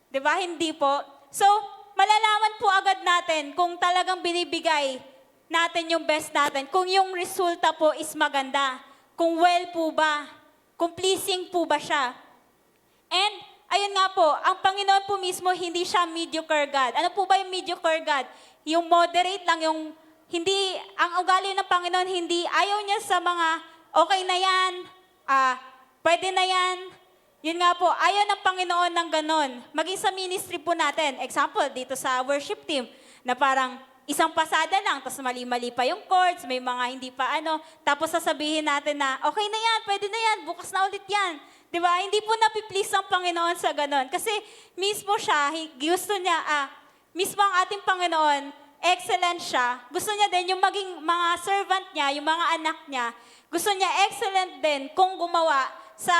Speaker 3: Di ba? Hindi po. So, malalaman po agad natin kung talagang binibigay natin yung best natin, kung yung resulta po is maganda, kung well po ba, kung pleasing po ba siya. And, ayun nga po, ang Panginoon po mismo, hindi siya mediocre God. Ano po ba yung mediocre God? Yung moderate lang, yung hindi, ang ugali ng Panginoon, hindi, ayaw niya sa mga, okay na yan, pwede na yan. Yun nga po, ayaw ng Panginoon ng ganon. Maging sa ministry po natin, example, dito sa worship team, na parang isang pasada lang, tapos mali-mali pa yung chords, may mga hindi pa tapos sasabihin natin na, okay na yan, pwede na yan, bukas na ulit yan. Diba? Hindi po napiplease ang Panginoon sa ganon. Kasi mismo siya, gusto niya, mismo ang ating Panginoon, excellent siya. Gusto niya din yung maging mga servant niya, yung mga anak niya, gusto niya excellent din kung gumawa sa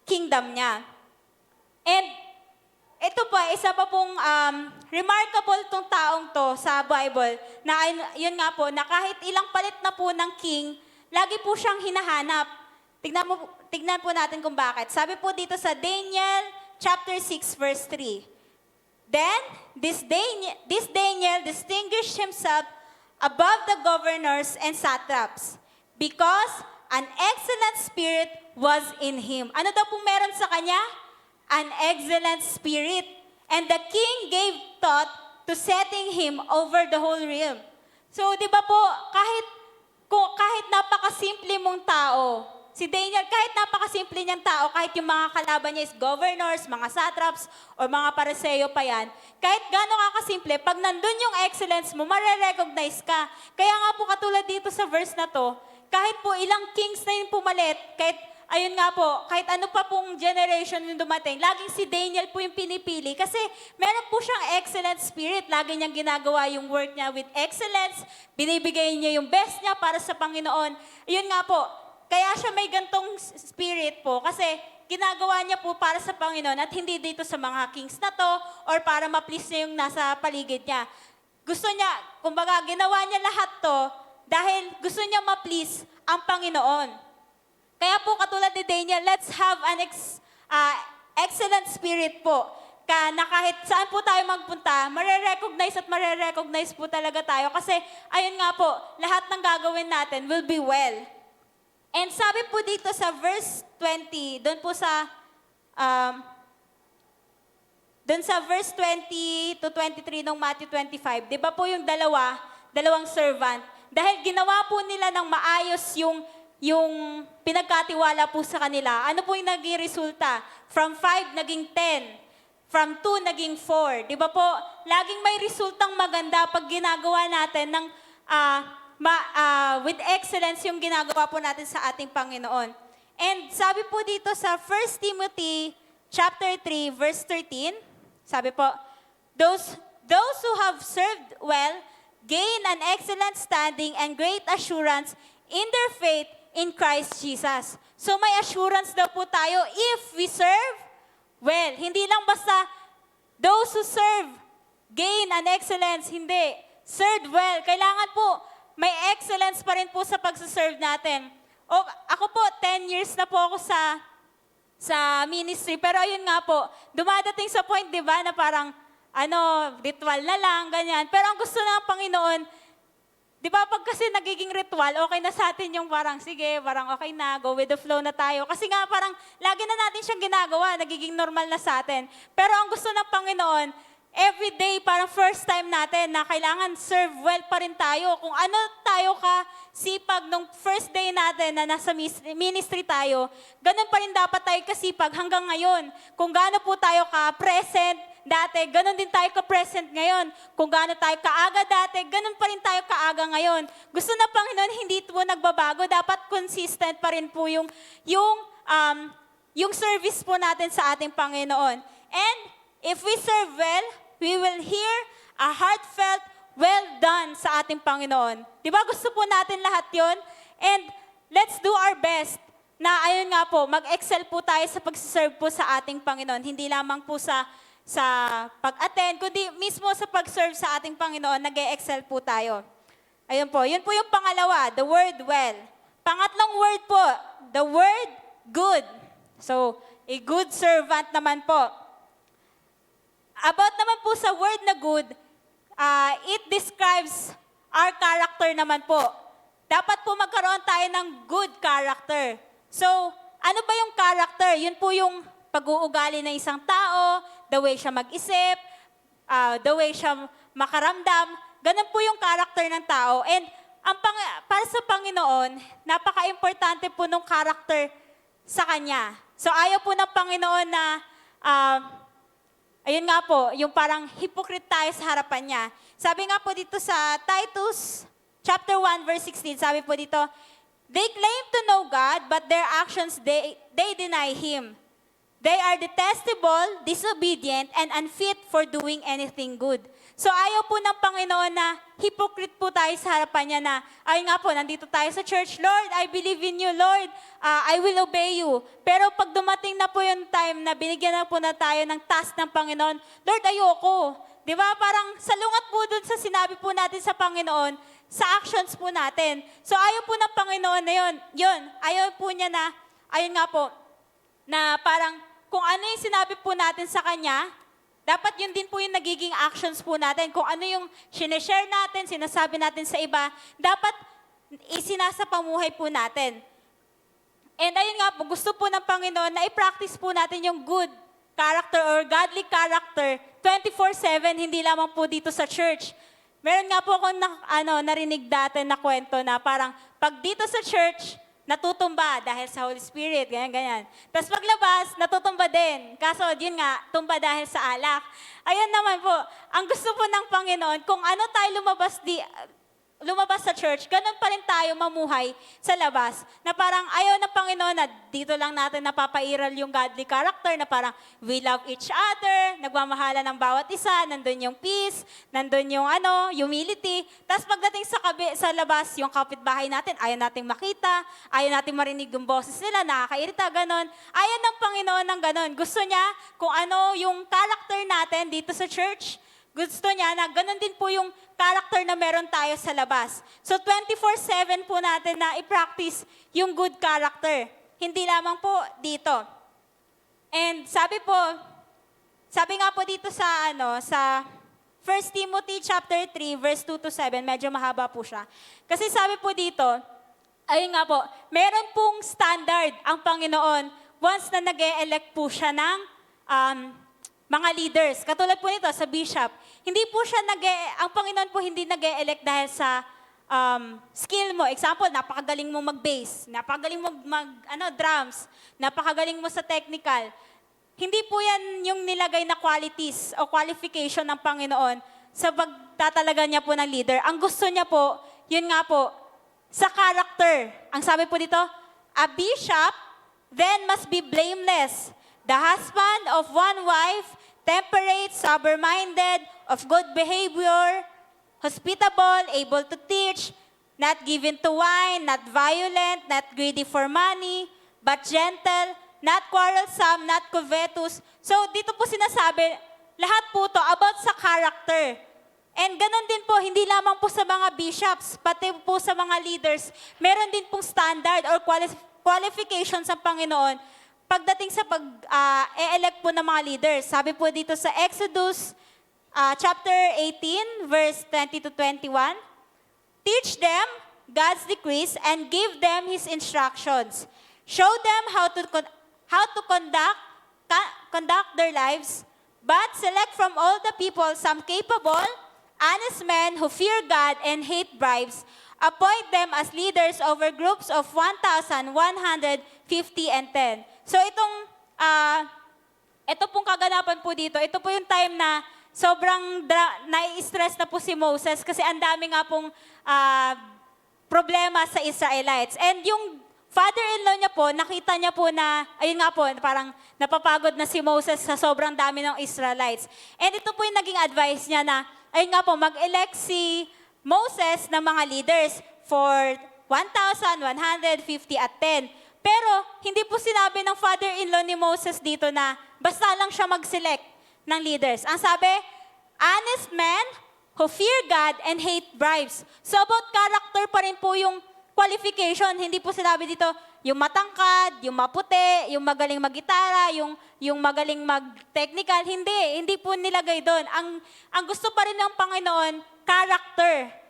Speaker 3: kingdom niya. And ito pa, isa pa pong remarkable tong taong to sa Bible, na yun nga po, na kahit ilang palit na po ng king, lagi po siyang hinahanap. Tignan po natin kung bakit. Sabi po dito sa Daniel chapter 6 verse 3. Then, this Daniel distinguished himself above the governors and satraps because an excellent spirit was in him. Ano daw po meron sa kanya? An excellent spirit. And the king gave thought to setting him over the whole realm. So, di ba po, kahit napakasimple mong tao, si Daniel, kahit napakasimple niyang tao, kahit yung mga kalaban niya is governors, mga satraps, o mga pariseo pa yan, kahit gano'n kakasimple, pag nandun yung excellence mo, marirecognize ka. Kaya nga po katulad dito sa verse na to, kahit po ilang kings na yung pumalit, kahit ayun nga po, kahit ano pa pong generation yung dumating, laging si Daniel po yung pinipili kasi meron po siyang excellent spirit. Lagi niyang ginagawa yung work niya with excellence, binibigay niya yung best niya para sa Panginoon. Ayun nga po, kaya siya may gantong spirit po kasi ginagawa niya po para sa Panginoon at hindi dito sa mga kings na to or para ma-please niya yung nasa paligid niya. Gusto niya, kumbaga, ginawa niya lahat to dahil gusto niya ma-please ang Panginoon. Kaya po katulad ni Daniel, let's have an excellent spirit po. Na kahit saan po tayo magpunta, marirecognize po talaga tayo. Kasi ayun nga po, lahat ng gagawin natin will be well. And sabi po dito sa verse 20, doon sa verse 20 to 23 ng Matthew 25, di ba po yung dalawang servant, dahil ginawa po nila ng maayos yung pinagkatiwala po sa kanila, ano po yung naging resulta? From 5 naging 10. From 2 naging 4. Di ba po? Laging may resultang maganda pag ginagawa natin ng with excellence yung ginagawa po natin sa ating Panginoon. And sabi po dito sa 1 Timothy chapter 3 verse 13, sabi po, those who have served well gain an excellent standing and great assurance in their faith in Christ Jesus. So may assurance daw po tayo if we serve well. Hindi lang basta those who serve gain an excellence. Hindi. Serve well. Kailangan po may excellence pa rin po sa pagsaserve natin. O, ako po, 10 years na po ako sa ministry. Pero ayun nga po, dumadating sa point, di ba, na parang, ritual na lang, ganyan. Pero ang gusto ng Panginoon, di ba, pag kasi nagiging ritual, okay na sa atin yung parang, sige, parang okay na, go with the flow na tayo. Kasi nga parang, lagi na natin siyang ginagawa, nagiging normal na sa atin. Pero ang gusto ng Panginoon, every day, parang first time natin na kailangan serve well pa rin tayo. Kung ano tayo kasipag nung first day natin na nasa ministry tayo, ganun pa rin dapat tayo kasipag hanggang ngayon. Kung gaano po tayo ka-present dati, ganun din tayo ka-present ngayon. Kung gaano tayo kaaga dati, ganun pa rin tayo kaaga ngayon. Gusto na Panginoon, hindi po nagbabago. Dapat consistent pa rin po yung service po natin sa ating Panginoon. And if we serve well, we will hear a heartfelt, well done sa ating Panginoon. Di ba gusto po natin lahat yon? And let's do our best na ayun nga po, mag-excel po tayo sa pag-serve po sa ating Panginoon. Hindi lamang po sa pag-attend, kundi mismo sa pag-serve sa ating Panginoon, nag-excel po tayo. Ayun po, yun po yung pangalawa, the word well. Pangatlong word po, the word good. So, a good servant naman po. About naman po sa word na good, it describes our character naman po. Dapat po magkaroon tayo ng good character. So, ano ba yung character? Yun po yung pag-uugali ng isang tao, the way siya mag-isip, the way siya makaramdam. Ganun po yung character ng tao. And para sa Panginoon, napaka-importante po ng character sa Kanya. So ayaw po ng Panginoon na, ayun nga po, yung parang hypocrite tayo sa harapan niya. Sabi nga po dito sa Titus chapter 1 verse 16, sabi po dito, they claim to know God, but their actions, they deny Him. They are detestable, disobedient, and unfit for doing anything good. So ayaw po ng Panginoon na hypocrite po tayo sa harapan niya na, ayun nga po, nandito tayo sa church, Lord, I believe in you, Lord, I will obey you. Pero pag dumating na po yung time na binigyan na po na tayo ng task ng Panginoon, Lord, ayoko. Di ba? Parang salungat po dun sa sinabi po natin sa Panginoon, sa actions po natin. So ayaw po ng Panginoon na yun. Ayaw po niya na, ayun nga po, na parang kung ano yung sinabi po natin sa Kanya, dapat yun din po yung nagiging actions po natin. Kung ano yung sineshare natin, sinasabi natin sa iba, dapat isinasapamuhay po natin. And ayun nga po, gusto po ng Panginoon na i-practice po natin yung good character or godly character 24/7, hindi lamang po dito sa church. Meron nga po akong narinig dati na kwento na parang pag dito sa church, natutumba dahil sa Holy Spirit, ganyan. Tapos paglabas, natutumba din. Kaso, yun nga, tumba dahil sa alak. Ayun naman po, ang gusto po ng Panginoon, kung ano tayo lumabas sa church, ganun pa rin tayo mamuhay sa labas. Na parang ayaw ng Panginoon na dito lang natin napapairal yung godly character na parang we love each other, nagmamahala ng bawat isa, nandun yung peace, nandun yung humility. Tapos pagdating sa labas, yung kapitbahay natin, ayaw nating makita, ayaw nating marinig yung boses nila, nakakairita, ganun. Ayaw ng Panginoon ng ganun. Gusto niya kung ano yung character natin dito sa church, gusto niya na ganun din po yung character na meron tayo sa labas. So 24/7 po natin na i-practice yung good character. Hindi lamang po dito. And sabi nga po dito sa sa 1 Timothy chapter 3 verse 2-7, medyo mahaba po siya. Kasi sabi po dito, ayun nga po, meron pong standard ang Panginoon once na nag-e-elect po siya ng mga leaders. Katulad po nito sa bishop. Hindi po siya ang Panginoon po hindi nag-e-elect dahil sa skill mo. Example, napakagaling mo mag-bass, napakagaling mo drums, napakagaling mo sa technical. Hindi po yan yung nilagay na qualities o qualification ng Panginoon sa pagtatalaga niya po ng leader. Ang gusto niya po, yun nga po, sa character. Ang sabi po dito, a bishop then must be blameless, the husband of one wife, temperate, sober-minded, of good behavior, hospitable, able to teach, not given to wine, not violent, not greedy for money, but gentle, not quarrelsome, not covetous. So dito po sinasabi, lahat po to about sa character. And ganun din po, hindi lamang po sa mga bishops, pati po sa mga leaders, meron din pong standard or qualifications sa Panginoon pagdating sa pag-e-elect po ng mga leaders. Sabi po dito sa Exodus chapter 18, verse 20-21, teach them God's decrees and give them His instructions. Show them how to conduct their lives, but select from all the people some capable, honest men who fear God and hate bribes. Appoint them as leaders over groups of 1,150 and 10. So ito pong kaganapan po dito, ito po yung time na sobrang nai-stress na po si Moses kasi ang dami nga pong problema sa Israelites. And yung father-in-law niya po, nakita niya po na, ayun nga po, parang napapagod na si Moses sa sobrang dami ng Israelites. And ito po yung naging advice niya na, ayun nga po, mag-elect si Moses ng mga leaders for 1,150 at 10. Pero hindi po sinabi ng father-in-law ni Moses dito na basta lang siya mag-select ng leaders. Ang sabi, honest men who fear God and hate bribes. So about character pa rin po yung qualification. Hindi po sinabi dito yung matangkad, yung maputi, yung magaling mag-gitara, yung magaling mag-technical. Hindi po nilagay doon. Ang gusto pa rin ng Panginoon, character.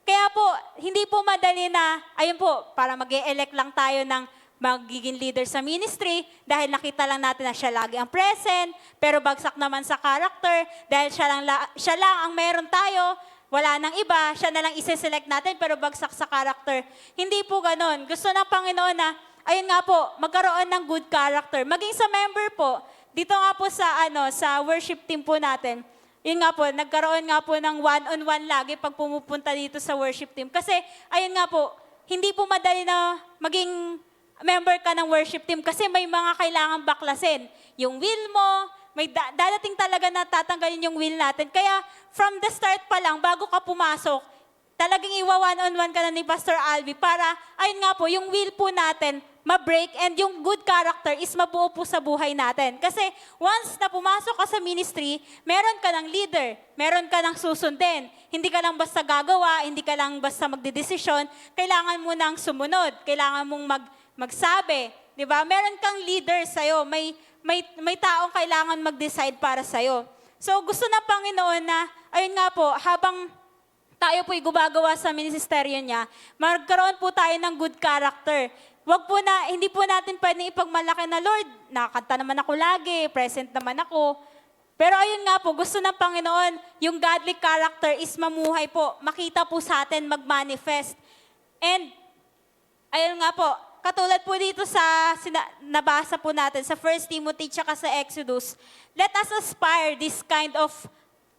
Speaker 3: Kaya po, hindi po madali na, ayun po, para mag-elect lang tayo ng magiging leader sa ministry dahil nakita lang natin na siya lagi ang present, pero bagsak naman sa character dahil siya lang ang meron tayo, wala nang iba, siya na lang isi-select natin pero bagsak sa character. Hindi po ganon. Gusto ng Panginoon na, ayun nga po, magkaroon ng good character. Maging sa member po, dito nga po sa worship team po natin, yun nga po, nagkaroon nga po ng one-on-one lagi pag pumupunta dito sa worship team. Kasi, ayun nga po, hindi po madali na maging member ka ng worship team kasi may mga kailangan baklasin. Yung will mo, may dadating talaga na tatanggalin yung will natin. Kaya from the start pa lang, bago ka pumasok, talagang one-on-one ka na ni Pastor Alvi para, ayun nga po, yung will po natin ma-break and yung good character is mabuo po sa buhay natin. Kasi once na pumasok ka sa ministry, meron ka ng leader, meron ka ng susundin. Hindi ka lang basta gagawa, hindi ka lang basta magdedesisyon, kailangan mo nang sumunod, kailangan mong magsabi, di ba? Meron kang leader sa'yo, may taong kailangan mag-decide para sa'yo. So gusto ng Panginoon na, ayun nga po, habang tayo po'y gumagawa sa ministeryo niya, magkaroon po tayo ng good character. Hindi po natin pwedeng ipagmalaki na, Lord, nakakanta naman ako lagi, present naman ako. Pero ayun nga po, gusto ng Panginoon, yung godly character is mamuhay po, makita po sa atin, mag-manifest. And, ayun nga po, katulad po dito sa nabasa po natin sa 1 Timothy tsaka sa Exodus, let us aspire this kind of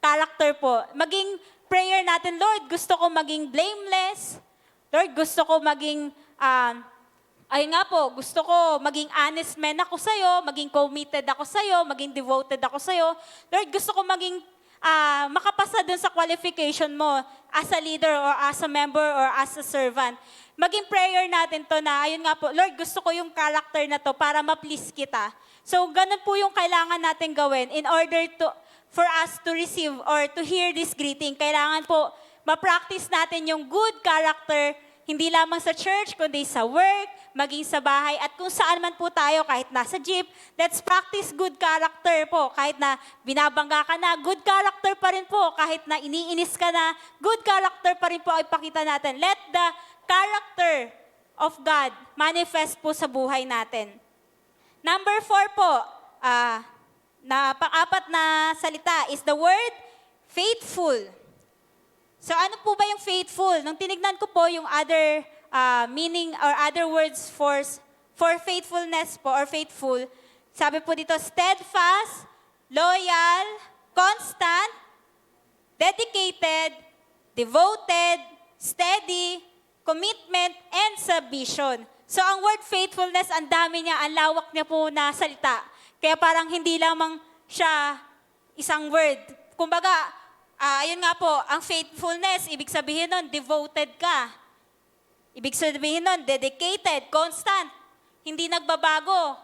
Speaker 3: character po. Maging prayer natin, Lord, gusto ko maging blameless. Lord, gusto ko maging, ayun nga po, gusto ko maging honest man ako sa'yo, maging committed ako sa'yo, maging devoted ako sa'yo. Lord, gusto ko maging makapasa dun sa qualification mo as a leader or as a member or as a servant. Maging prayer natin to na, ayun nga po, Lord, gusto ko yung character na to para ma-please kita. So, ganun po yung kailangan natin gawin in order for us to receive or to hear this greeting. Kailangan po, ma-practice natin yung good character, hindi lamang sa church, kundi sa work, maging sa bahay, at kung saan man po tayo, kahit nasa jeep, let's practice good character po. Kahit na binabangga ka na, good character pa rin po. Kahit na iniinis ka na, good character pa rin po ay ipakita natin. Let the character of God manifest po sa buhay natin. Number 4 po, na pang-apat na salita is the word faithful. So ano po ba yung faithful? Nung tinignan ko po yung other meaning or other words for faithfulness po or faithful, sabi po dito, steadfast, loyal, constant, dedicated, devoted, steady, commitment, and submission. So ang word faithfulness, ang dami niya, ang lawak niya po na salita. Kaya parang hindi lamang siya isang word. Kumbaga, ayun nga po, ang faithfulness, ibig sabihin nun, devoted ka. Ibig sabihin nun, dedicated, constant, hindi nagbabago.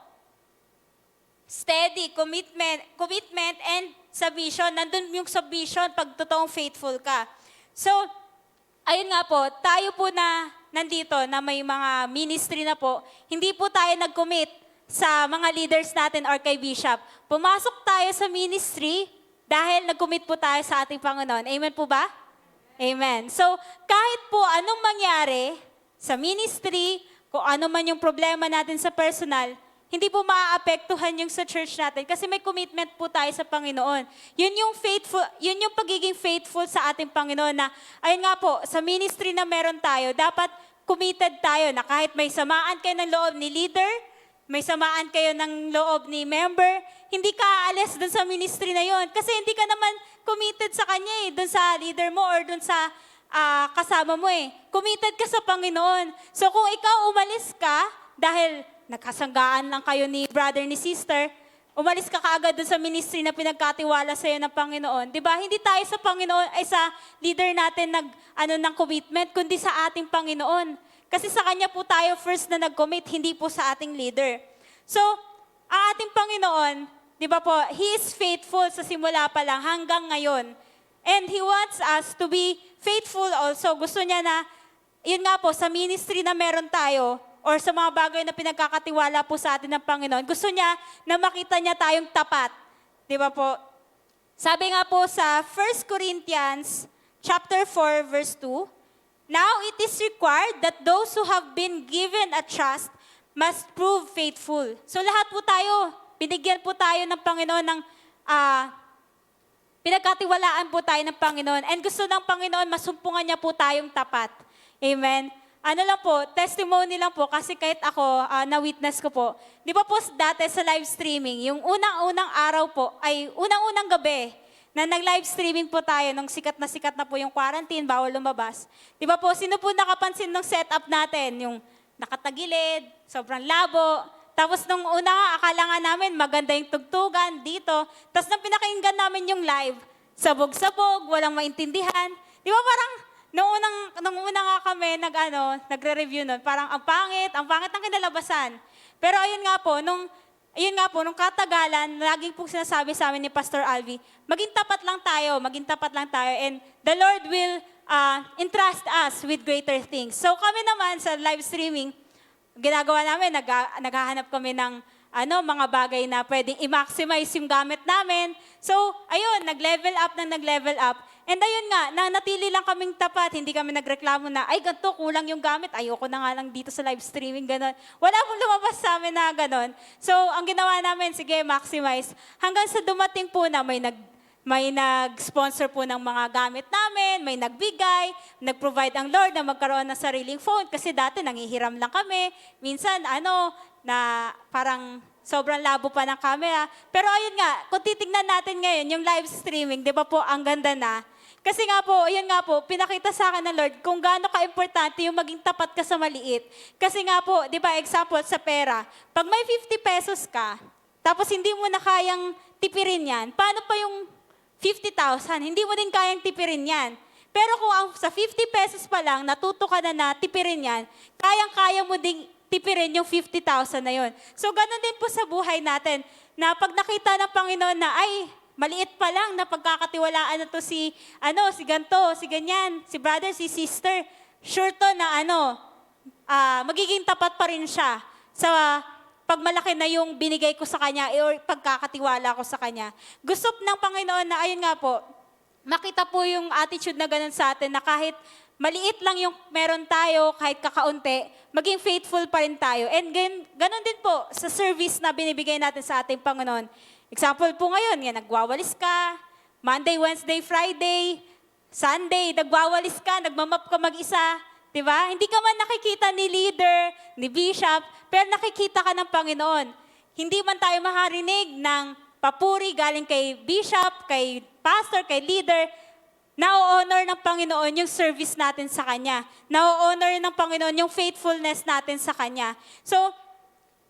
Speaker 3: Steady, commitment, and submission. Nandun yung submission pag totoong faithful ka. So, ayun nga po, tayo po na nandito na may mga ministry na po, hindi po tayo nag-commit sa mga leaders natin or kay Bishop. Pumasok tayo sa ministry dahil nag-commit po tayo sa ating Panginoon. Amen po ba? Amen. So, kahit po anong mangyari sa ministry, kung ano man yung problema natin sa personal, hindi po maaapektuhan yung sa church natin kasi may commitment po tayo sa Panginoon. Yun yung pagiging faithful sa ating Panginoon na, ayun nga po, sa ministry na meron tayo, dapat committed tayo na kahit may samaan kayo ng loob ni leader, may samaan kayo ng loob ni member, hindi ka aalis dun sa ministry na yon kasi hindi ka naman committed sa kanya dun sa leader mo or dun sa kasama mo Committed ka sa Panginoon. So kung ikaw umalis ka dahil nagkasanggaan lang kayo ni brother ni sister, umalis ka kaagad dun sa ministry na pinagkatiwala sa'yo ng Panginoon. Di ba? Hindi tayo sa Panginoon, ay sa leader natin ng commitment, kundi sa ating Panginoon. Kasi sa Kanya po tayo first na nag-commit, hindi po sa ating leader. So, ang ating Panginoon, di ba po, He is faithful sa simula pa lang hanggang ngayon. And He wants us to be faithful also. Gusto niya na, yun nga po, sa ministry na meron tayo, or sa mga bagay na pinagkakatiwala po sa atin ng Panginoon, gusto niya na makita niya tayong tapat. Di ba po? Sabi nga po sa 1 Corinthians chapter 4, verse 2, Now it is required that those who have been given a trust must prove faithful. So lahat po tayo, binigyan po tayo ng Panginoon ng pinagkatiwalaan po tayo ng Panginoon. And gusto ng Panginoon, masumpungan niya po tayong tapat. Amen? Ano lang po, testimony lang po, kasi kahit ako, na-witness ko po. Di ba po dati sa live streaming, yung unang-unang araw po, ay unang-unang gabi, na nag-live streaming po tayo nung sikat na po yung quarantine, bawal lumabas. Di ba po, sino po nakapansin ng setup natin? Yung nakatagilid, sobrang labo. Tapos nung una nga, akala nga namin maganda yung tugtugan dito. Tapos nung pinakinggan namin yung live, sabog-sabog, walang maintindihan. Di ba parang, nung una nga kami nagre-review nun, parang ang pangit ng kinalabasan. Pero ayun nga po, nung katagalan, laging po sinasabi sa amin ni Pastor Alvi, maging tapat lang tayo, and the Lord will entrust us with greater things. So kami naman sa live streaming, ginagawa namin, naghahanap kami ng mga bagay na pwedeng i-maximize yung gamit namin. So, ayun, nag-level up. And ayun nga, nanatili lang kaming tapat, hindi kami nagreklamo na, ay, ganito, kulang yung gamit, ayoko na nga lang dito sa live streaming, gano'n. Wala pong lumabas sa amin na gano'n. So, ang ginawa namin, sige, maximize. Hanggang sa dumating po na may nag-sponsor po ng mga gamit namin, may nagbigay, nag-provide ang Lord na magkaroon ng sariling phone, kasi dati nangihiram lang kami. Minsan, na parang sobrang labo pa ng camera. Pero ayun nga, kung titignan natin ngayon, yung live streaming, di ba po, ang ganda na. Kasi nga po, ayun nga po, pinakita sa akin ng Lord kung gaano ka-importante yung maging tapat ka sa maliit. Kasi nga po, di ba, example sa pera, pag may 50 pesos ka, tapos hindi mo na kayang tipirin yan, paano pa yung 50,000? Hindi mo din kayang tipirin yan. Pero kung sa 50 pesos pa lang, natuto ka na tipirin yan, kayang-kaya mo ding tipirin yung 50,000 na yun. So, ganun din po sa buhay natin, na pag nakita ng Panginoon na, ay, maliit pa lang na pagkakatiwalaan na to si ganto, si ganyan, si brother, si sister, sure to na magiging tapat pa rin siya sa pag malaki na yung binigay ko sa kanya or pagkakatiwala ko sa kanya. Gusto ng Panginoon na, ayun nga po, makita po yung attitude na ganun sa atin na kahit maliit lang yung meron tayo, kahit kakaunti, maging faithful pa rin tayo. And ganun din po sa service na binibigay natin sa ating Panginoon. Example po ngayon, nagwawalis ka, Monday, Wednesday, Friday, Sunday, nagwawalis ka, nagmamap ka mag-isa, di ba? Hindi ka man nakikita ni leader, ni bishop, pero nakikita ka ng Panginoon. Hindi man tayo makarinig ng papuri galing kay bishop, kay pastor, kay leader, na-honor ng Panginoon yung service natin sa Kanya. Na-honor ng Panginoon yung faithfulness natin sa Kanya. So,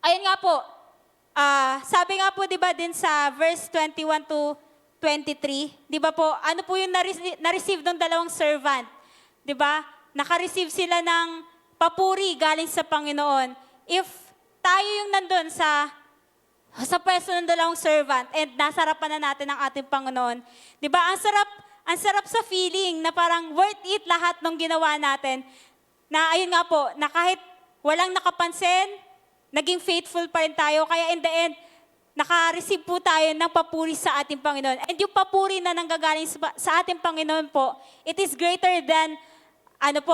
Speaker 3: ayun nga po, sabi nga po, di ba, din sa verse 21 to 23, di ba po, ano po yung na-receive ng dalawang servant? Di ba? Naka-receive sila ng papuri galing sa Panginoon. If tayo yung nandun sa pwesto ng dalawang servant and nasarapan na natin ang ating Panginoon, di ba, ang sarap sa feeling na parang worth it lahat ng ginawa natin. Na ayun nga po, na kahit walang nakapansin, naging faithful pa rin tayo. Kaya in the end, naka-receive po tayo ng papuri sa ating Panginoon. And yung papuri na nanggagaling sa ating Panginoon po, it is greater than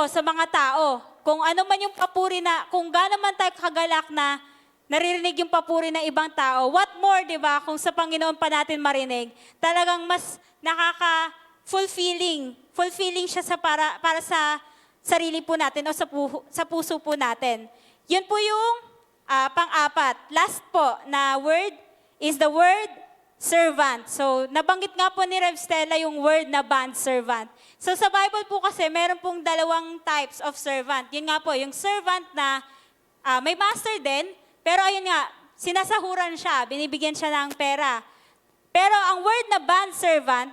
Speaker 3: sa mga tao. Kung ano man yung papuri na, kung gaano man tayo kagalak na naririnig yung papuri ng ibang tao, what more, di ba, kung sa Panginoon pa natin marinig, talagang mas fulfilling siya para sa sarili po natin o sa puso po natin. Yun po yung pang-apat. Last po na word is the word servant. So, nabanggit nga po ni Rev Stella yung word na bond servant. So, sa Bible po kasi, meron pong dalawang types of servant. Yun nga po, yung servant na may master din, pero ayun nga, sinasahuran siya, binibigyan siya ng pera. Pero ang word na bond servant,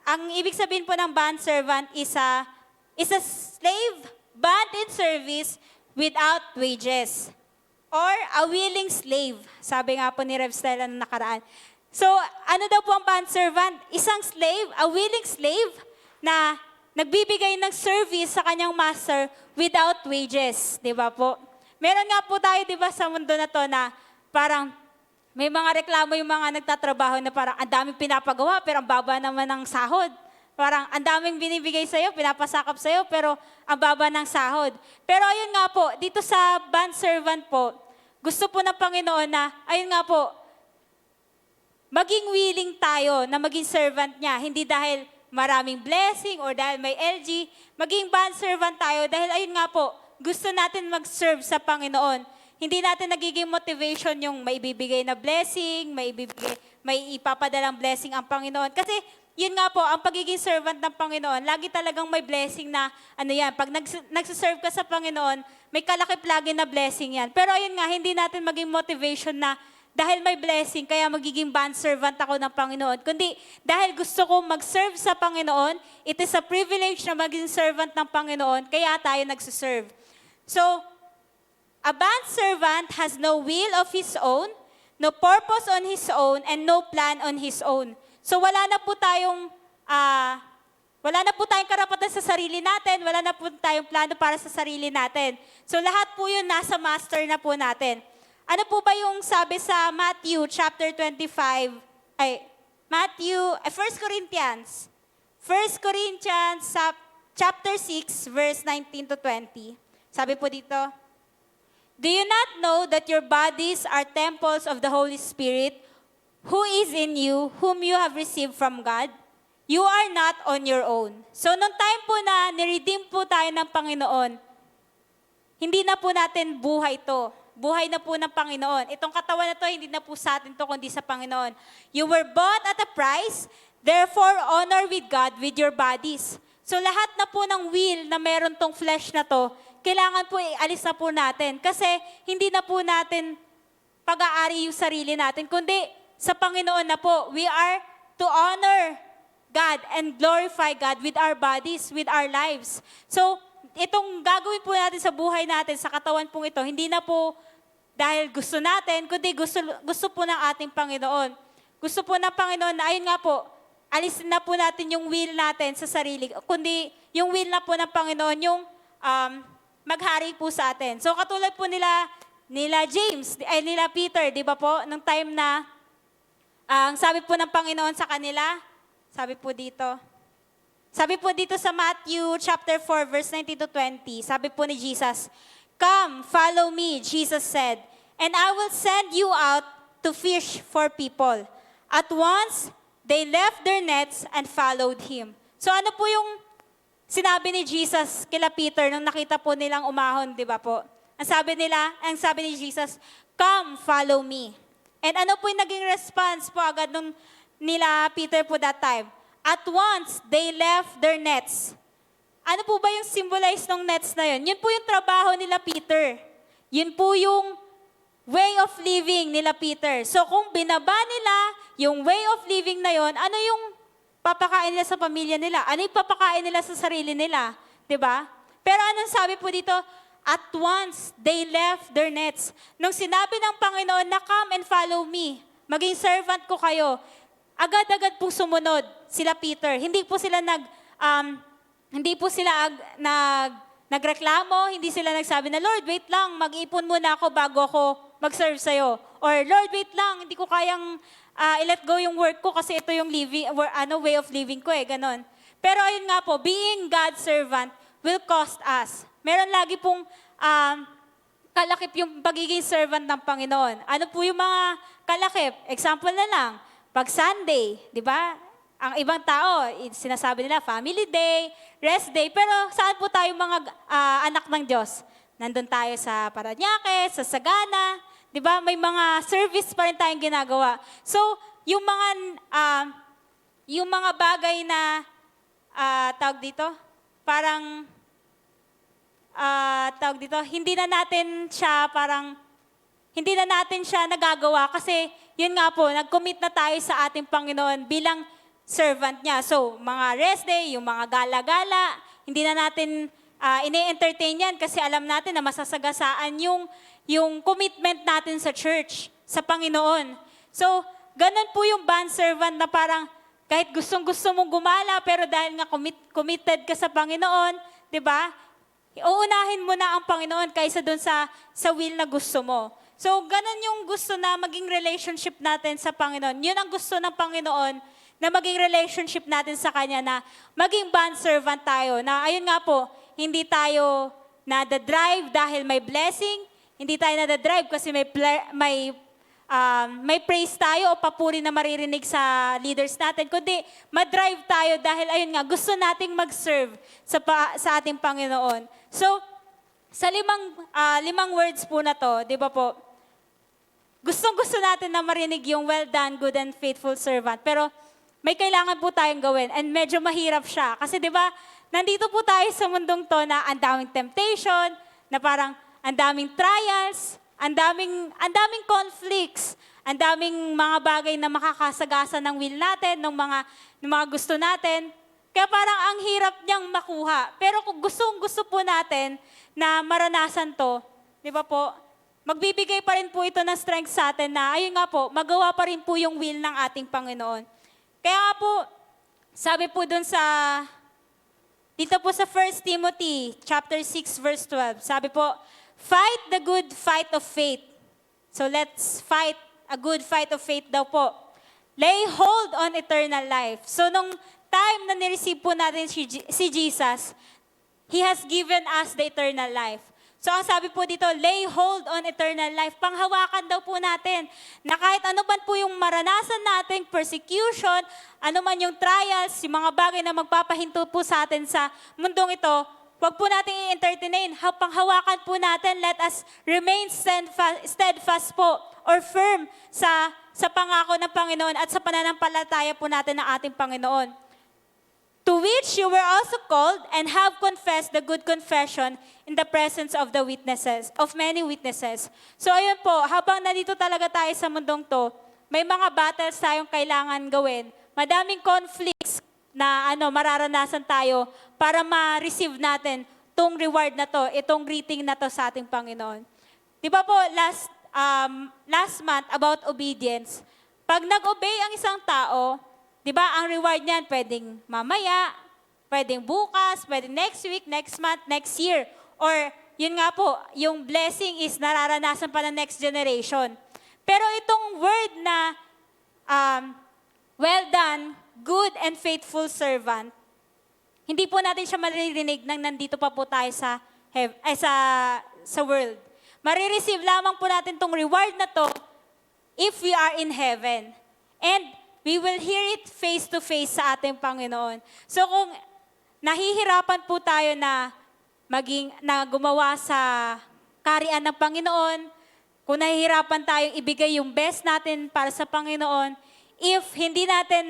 Speaker 3: ang ibig sabihin po ng bond servant is a slave, bond in service without wages. Or a willing slave. Sabi nga po ni Rev Stella na nakaraan. So, ano daw po ang bond servant? Isang slave, a willing slave na nagbibigay ng service sa kanyang master without wages. Di ba po? Meron nga po tayo, di ba, sa mundo na to na parang may mga reklamo yung mga nagtatrabaho na parang ang daming pinapagawa pero ang baba naman ng sahod. Parang ang daming binibigay sa'yo, pinapasakop sa'yo, pero ang baba ng sahod. Pero ayun nga po, dito sa bondservant po, gusto po ng Panginoon na, ayun nga po, maging willing tayo na maging servant niya. Hindi dahil maraming blessing or dahil may LG, maging bondservant tayo dahil ayun nga po, gusto natin mag-serve sa Panginoon. Hindi natin nagiging motivation yung may ibibigay na blessing, may ipapadalang blessing ang Panginoon. Kasi yun nga po, ang pagiging servant ng Panginoon, lagi talagang may blessing na, ano yan, pag nagsiserve ka sa Panginoon, may kalakip lagi na blessing yan. Pero ayun nga, hindi natin maging motivation na dahil may blessing, kaya magiging bondservant ako ng Panginoon. Kundi dahil gusto ko mag-serve sa Panginoon, it is a privilege na maging servant ng Panginoon, kaya tayo nagsiserve. So, a bondservant has no will of his own, no purpose on his own, and no plan on his own. So wala na po tayong karapatan sa sarili natin, wala na po tayong plano para sa sarili natin. So lahat po yun nasa master na po natin. Ano po ba yung sabi sa Matthew chapter 25, 1 Corinthians. 1 Corinthians chapter 6 verse 19 to 20. Sabi po dito, do you not know that your bodies are temples of the Holy Spirit, who is in you, whom you have received from God? You are not on your own. So, nung time po na niredeem po tayo ng Panginoon, hindi na po natin buhay to. Buhay na po ng Panginoon. Itong katawan na to, hindi na po sa atin to, kundi sa Panginoon. You were bought at a price, therefore honor with God with your bodies. So, lahat na po ng will na meron tong flesh na to, kailangan po ialis na po natin. Kasi, hindi na po natin pag-aari yung sarili natin, kundi sa Panginoon na po, we are to honor God and glorify God with our bodies, with our lives. So, itong gagawin po natin sa buhay natin, sa katawan pong ito, hindi na po dahil gusto natin, kundi gusto po ng ating Panginoon. Gusto po ng Panginoon na, ayun nga po, alisin na po natin yung will natin sa sarili, kundi yung will na po ng Panginoon, yung maghari po sa atin. So, katulad po nila nila Peter, di ba po, nung time na ang sabi po ng Panginoon sa kanila, sabi po dito sa Matthew chapter 4 verse 19 to 20, sabi po ni Jesus, come, follow me, Jesus said, and I will send you out to fish for people. At once, they left their nets and followed him. So ano po yung sinabi ni Jesus kila Peter nung nakita po nilang umahon, di ba po? Ang sabi ni Jesus, come, follow me. And ano po yung naging response po agad nung nila Peter po that time? At once, they left their nets. Ano po ba yung symbolize ng nets na yun? Yun po yung trabaho nila Peter. Yun po yung way of living nila Peter. So kung binaba nila yung way of living na yun, ano yung papakain nila sa pamilya nila? Ano yung papakain nila sa sarili nila? Diba? Pero anong sabi po dito? At once, they left their nets. Nung sinabi ng Panginoon na come and follow me, maging servant ko kayo, agad-agad po sumunod sila Peter. Hindi po sila nagreklamo, hindi sila nagsabi na, Lord, wait lang, mag-ipon muna ako bago ako mag-serve sa'yo. Or, Lord, wait lang, hindi ko kayang i-let go yung work ko kasi ito yung way of living ko ganon. Pero ayun nga po, being God's servant will cost us. Meron lagi pong kalakip yung pagiging servant ng Panginoon. Ano po yung mga kalakip? Example na lang, pag Sunday, di ba? Ang ibang tao, sinasabi nila family day, rest day, pero saan po tayo mga anak ng Diyos? Nandun tayo sa Parañaque, sa Sagana, di ba? May mga service pa rin tayong ginagawa. So, yung mga bagay na, tawag dito, parang, hindi na natin siya nagagawa kasi yun nga po, nag-commit na tayo sa ating Panginoon bilang servant niya. So, mga rest day, yung mga gala-gala, hindi na natin ini-entertain yan kasi alam natin na masasagasaan yung commitment natin sa church, sa Panginoon. So, ganun po yung bondservant na parang kahit gustong-gusto mong gumala, pero dahil nga committed ka sa Panginoon, di ba? Uunahin mo na ang Panginoon kaysa doon sa will na gusto mo. So, ganun yung gusto na maging relationship natin sa Panginoon. Yun ang gusto ng Panginoon na maging relationship natin sa Kanya, na maging bondservant tayo, na ayun nga po, hindi tayo nadadrive dahil may blessing, hindi tayo nadadrive kasi may praise tayo o papuri na maririnig sa leaders natin, kundi madrive tayo dahil ayun nga, gusto nating mag-serve sa ating Panginoon. So, sa limang words po na to, di ba po, gustong-gusto natin na marinig yung well done, good and faithful servant. Pero may kailangan po tayong gawin and medyo mahirap siya. Kasi di ba, nandito po tayo sa mundong to na ang daming temptation, na parang ang daming trials, ang daming conflicts, ang daming mga bagay na makakasagasa ng will natin, ng mga gusto natin. Kaya parang ang hirap niyang makuha. Pero kung gusto po natin na maranasan to, di ba po, magbibigay pa rin po ito ng strength sa atin na, ayun nga po, magawa pa rin po yung will ng ating Panginoon. Kaya nga po, sabi po dun dito po sa 1 Timothy chapter 6 verse 12, sabi po, fight the good fight of faith. So let's fight a good fight of faith daw po. Lay hold on eternal life. So nung time na nireceive po natin si Jesus, He has given us the eternal life. So ang sabi po dito, lay hold on eternal life. Panghawakan daw po natin na kahit ano man po yung maranasan nating persecution, ano man yung trials, yung mga bagay na magpapahinto po sa atin sa mundong ito, huwag po natin i-entertain. Panghawakan po natin, let us remain steadfast po or firm sa pangako ng Panginoon at sa pananampalataya po natin ng ating Panginoon. To which you were also called and have confessed the good confession in the presence of many witnesses. So ayun po, habang nandito talaga tayo sa mundong to, may mga battles tayong kailangan gawin. Madaming conflicts na mararanasan tayo para ma-receive natin itong reward na to, itong greeting na to sa ating Panginoon. Di ba po, last month about obedience, pag nag-obey ang isang tao, di ba, ang reward niyan pwedeng mamaya, pwedeng bukas, pwedeng next week, next month, next year. Or, yun nga po, yung blessing is nararanasan pa ng next generation. Pero itong word na, well done, good and faithful servant, hindi po natin siya maririnig nang nandito pa po tayo sa world. Marireceive lamang po natin itong reward na to if we are in heaven. And we will hear it face to face sa ating Panginoon. So kung nahihirapan po tayo na gumawa sa kaharian ng Panginoon, kung nahihirapan tayong ibigay yung best natin para sa Panginoon, if hindi natin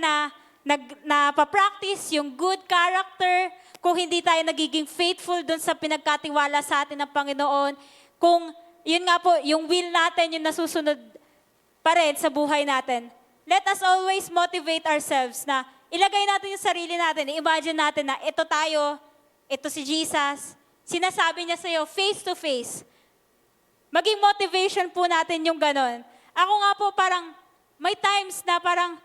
Speaker 3: napapractice yung good character, kung hindi tayo nagiging faithful dun sa pinagkatiwala sa atin ng Panginoon, kung yun nga po, yung will natin, yung nasusunod pa rin sa buhay natin, let us always motivate ourselves na ilagay natin yung sarili natin, i-imagine natin na ito tayo, ito si Jesus, sinasabi niya sa'yo face to face. Maging motivation po natin yung ganon. Ako nga po parang, may times na parang,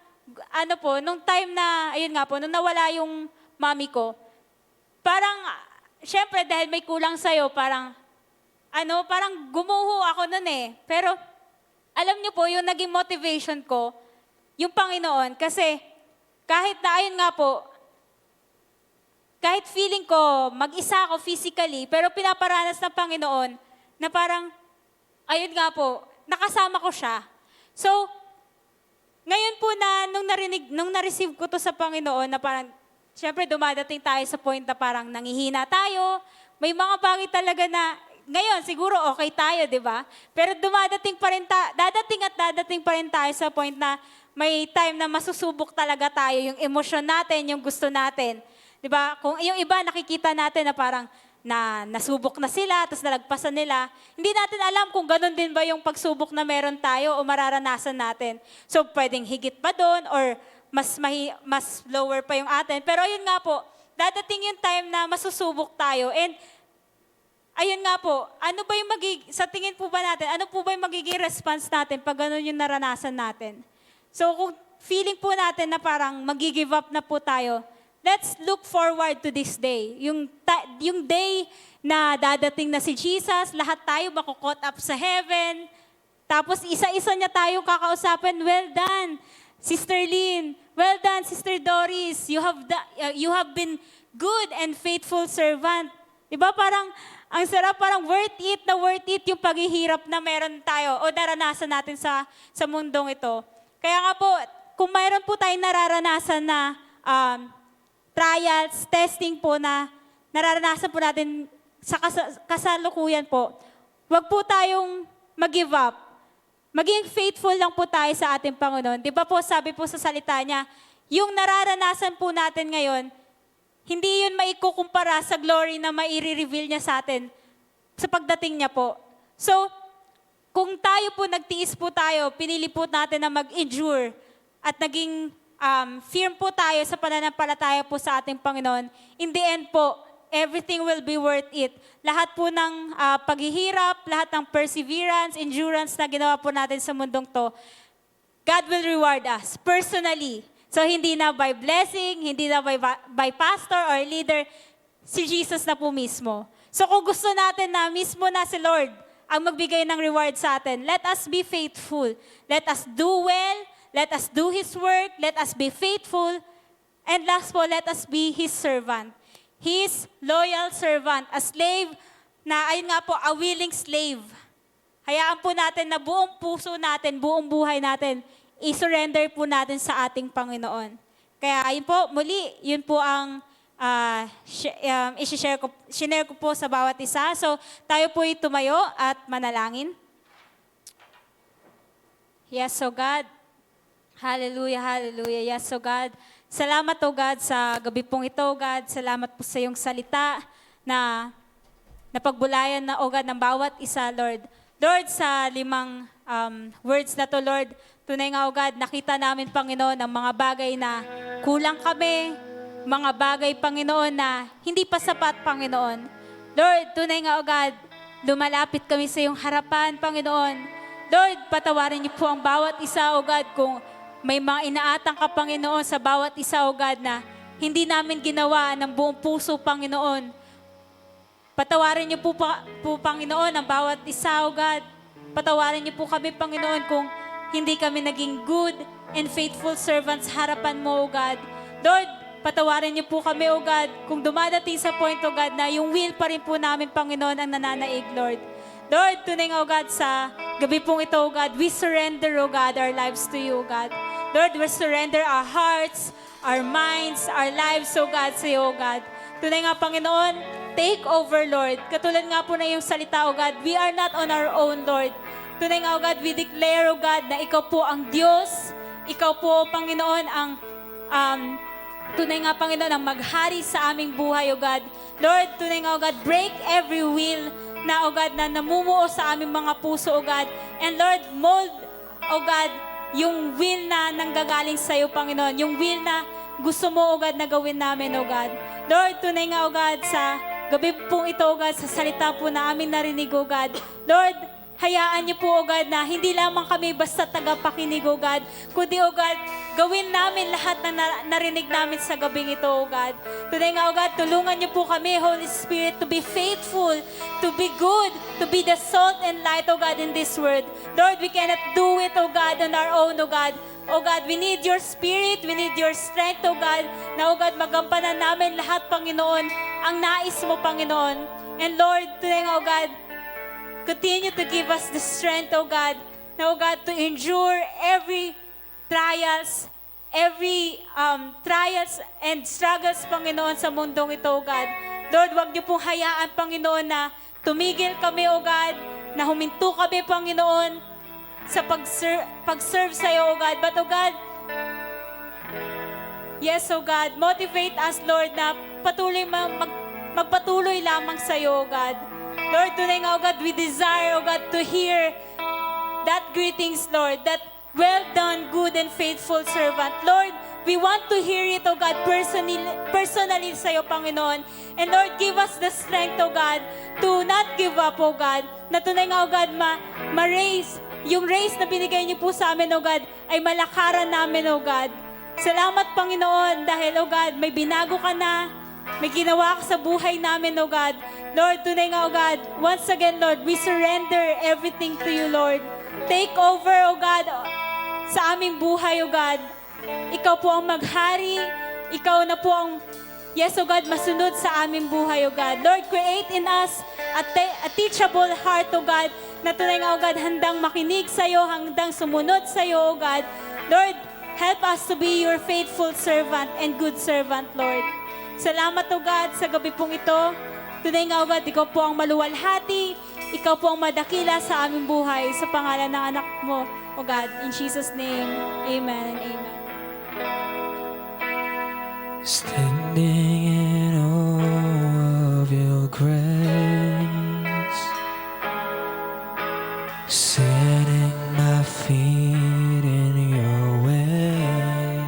Speaker 3: nung time na, ayun nga po, nung nawala yung mami ko, parang, syempre dahil may kulang sa'yo, parang gumuho ako nun eh. Pero, alam niyo po, yung naging motivation ko, yung Panginoon, kasi kahit na ayun nga po, kahit feeling ko, mag-isa ako physically, pero pinaparanas ng Panginoon na parang, ayun nga po, nakasama ko siya. So, ngayon po na, nung na-receive ko to sa Panginoon, na parang, syempre dumadating tayo sa point na parang nangihina tayo, may mga bagay talaga na, ngayon, siguro okay tayo, di ba? Pero dadating pa rin tayo sa point na may time na masusubok talaga tayo, yung emosyon natin, yung gusto natin. Di ba? Kung yung iba nakikita natin na parang nasubok na sila, tapos nalagpasan nila, hindi natin alam kung ganun din ba yung pagsubok na meron tayo o mararanasan natin. So, pwedeng higit pa doon or mas lower pa yung atin. Pero ayun nga po, dadating yung time na masusubok tayo. And ayun nga po, sa tingin po ba natin, ano po ba yung magiging response natin pag ganun yung naranasan natin? So kung feeling po natin na parang mag-give up na po tayo, let's look forward to this day. Yung day na dadating na si Jesus, lahat tayo makukot up sa heaven, tapos isa-isa niya tayo kakausapin, well done, Sister Lynn. Well done, Sister Doris. You have been good and faithful servant. Diba parang, ang sarap, parang worth it yung paghihirap na meron tayo o naranasan natin sa mundong ito. Kaya nga po, kung mayroon po tayong nararanasan na trials, testing po na nararanasan po natin sa kasalukuyan po, huwag po tayong mag-give up. Maging faithful lang po tayo sa ating Panginoon. Di ba po, sabi po sa salita niya, yung nararanasan po natin ngayon, hindi yun maikukumpara sa glory na maire-reveal niya sa atin sa pagdating niya po. So, kung tayo po nagtiis po tayo, pinili po natin na mag-endure at naging firm po tayo sa pananampalataya po sa ating Panginoon, in the end po, everything will be worth it. Lahat po ng paghihirap, lahat ng perseverance, endurance na ginawa po natin sa mundong to, God will reward us personally. So hindi na by blessing, hindi na by pastor or leader, si Jesus na po mismo. So kung gusto natin na mismo na si Lord ang magbigay ng reward sa atin, let us be faithful. Let us do well. Let us do His work. Let us be faithful. And last po, let us be His servant. His loyal servant, a slave na, ayun nga po, a willing slave. Hayaan po natin na buong puso natin, buong buhay natin, i-surrender po natin sa ating Panginoon. Kaya ayun po, muli, yun po ang share ko po sa bawat isa. So, tayo po tumayo at manalangin. Yes, so God. Hallelujah, hallelujah. Yes, so God. Salamat, O God, sa gabi pong ito, God. Salamat po sa iyong salita na napagbulayan na, O God, ng bawat isa, Lord. Lord, sa 5 words na to, Lord, tunay nga, O God, nakita namin, Panginoon, ang mga bagay na kulang kami, mga bagay, Panginoon, na hindi pa sapat, Panginoon. Lord, tunay nga, O God, lumalapit kami sa iyong harapan, Panginoon. Lord, patawarin niyo po ang bawat isa, O God, kung may mga inaatang ka, Panginoon, sa bawat isa, O God, na hindi namin ginawa ng buong puso, Panginoon. Patawarin niyo po, Panginoon, ang bawat isa, O God. Patawarin niyo po kami, Panginoon, kung hindi kami naging good and faithful servants harapan mo, O God. Lord, patawarin niyo po kami, O God, kung dumadating sa point, O God, na yung will pa rin po namin, Panginoon, ang nananaig, Lord. Lord, tunay nga, O God, sa gabi pong ito, O God, we surrender, O God, our lives to you, O God. Lord, we surrender our hearts, our minds, our lives, O God, sa iyo, O God. Tunay nga, Panginoon, take over, Lord. Katulad nga po na yung salita, O God, we are not on our own, Lord. Tunay nga, O God, we declare, O God, na ikaw po ang Diyos. Ikaw po, Panginoon, ang tunay nga, Panginoon, ang maghari sa aming buhay, O God. Lord, tunay nga, O God, break every will na, O God, na namumuo sa aming mga puso, O God. And Lord, mold, O God, yung will na nanggagaling sa iyo, Panginoon. Yung will na gusto mo, O God, na gawin namin, O God. Lord, tunay nga, O God, sa gabi pong ito, O God, sa salita po na aming narinig, O God. Lord, hayaan niyo po, O God, na hindi lamang kami basta tagapakinig, O God, kundi, O God, gawin namin lahat na narinig namin sa gabing ito, O God. Today nga, O God, tulungan niyo po kami, Holy Spirit, to be faithful, to be good, to be the salt and light, O God, in this world. Lord, we cannot do it, O God, on our own, O God. O God, we need your Spirit, we need your strength, O God, na, O God, magampanan namin lahat, Panginoon, ang nais mo, Panginoon. And Lord, today nga, O God, continue to give us the strength, O God, na, O God, to endure every trials and struggles, Panginoon, sa mundong ito, O God. Lord, huwag niyo pong hayaan, Panginoon, na tumigil kami, O God, na huminto kami, Panginoon, sa pag-serve sa iyo, O God. But, O God, yes, O God, motivate us, Lord, na patuloy magpatuloy lamang sa iyo, O God. Lord, today nga, O God, we desire, O God, to hear that greetings, Lord, that well done, good and faithful servant. Lord, we want to hear it, O God, personally sa iyo, Panginoon. And Lord, give us the strength, O God, to not give up, O God. Na tunay nga, O God, ma-raise. Yung race na binigay niyo po sa amin, O God, ay malakaran namin, O God. Salamat, Panginoon, dahil, O God, may binago ka na, may ginawa ka sa buhay namin, O God. Lord, tunay nga, O God, once again, Lord, we surrender everything to you, Lord. Take over, O God, sa aming buhay, O God. Ikaw po ang maghari. Ikaw na po ang, yes, O God, masunod sa aming buhay, O God. Lord, create in us a teachable heart, O God, na tunay nga, O God, handang makinig sa iyo, handang sumunod sa iyo, O God. Lord, help us to be your faithful servant and good servant, Lord. Salamat, O God, sa gabi pong ito. Tunay nga, O God, ikaw po ang maluwalhati. Ikaw po ang madakila sa aming buhay sa pangalan ng anak mo, O God. In Jesus' name, amen and amen.
Speaker 4: Standing in awe of your grace, setting my feet in your ways,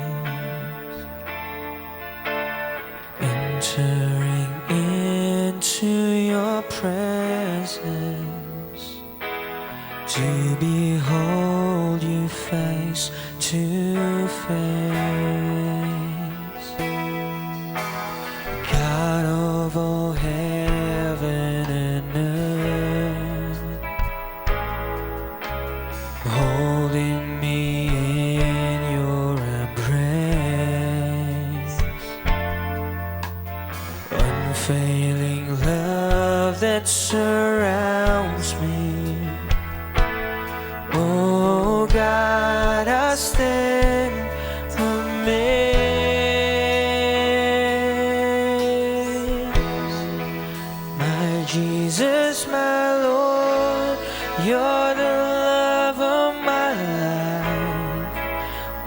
Speaker 4: entering into your presence, to behold you face to face. God of all heaven and earth, holding me in your embrace, unfailing love that surrounds me. Oh God, I stand amazed. Jesus, my Lord, you're the love of my life.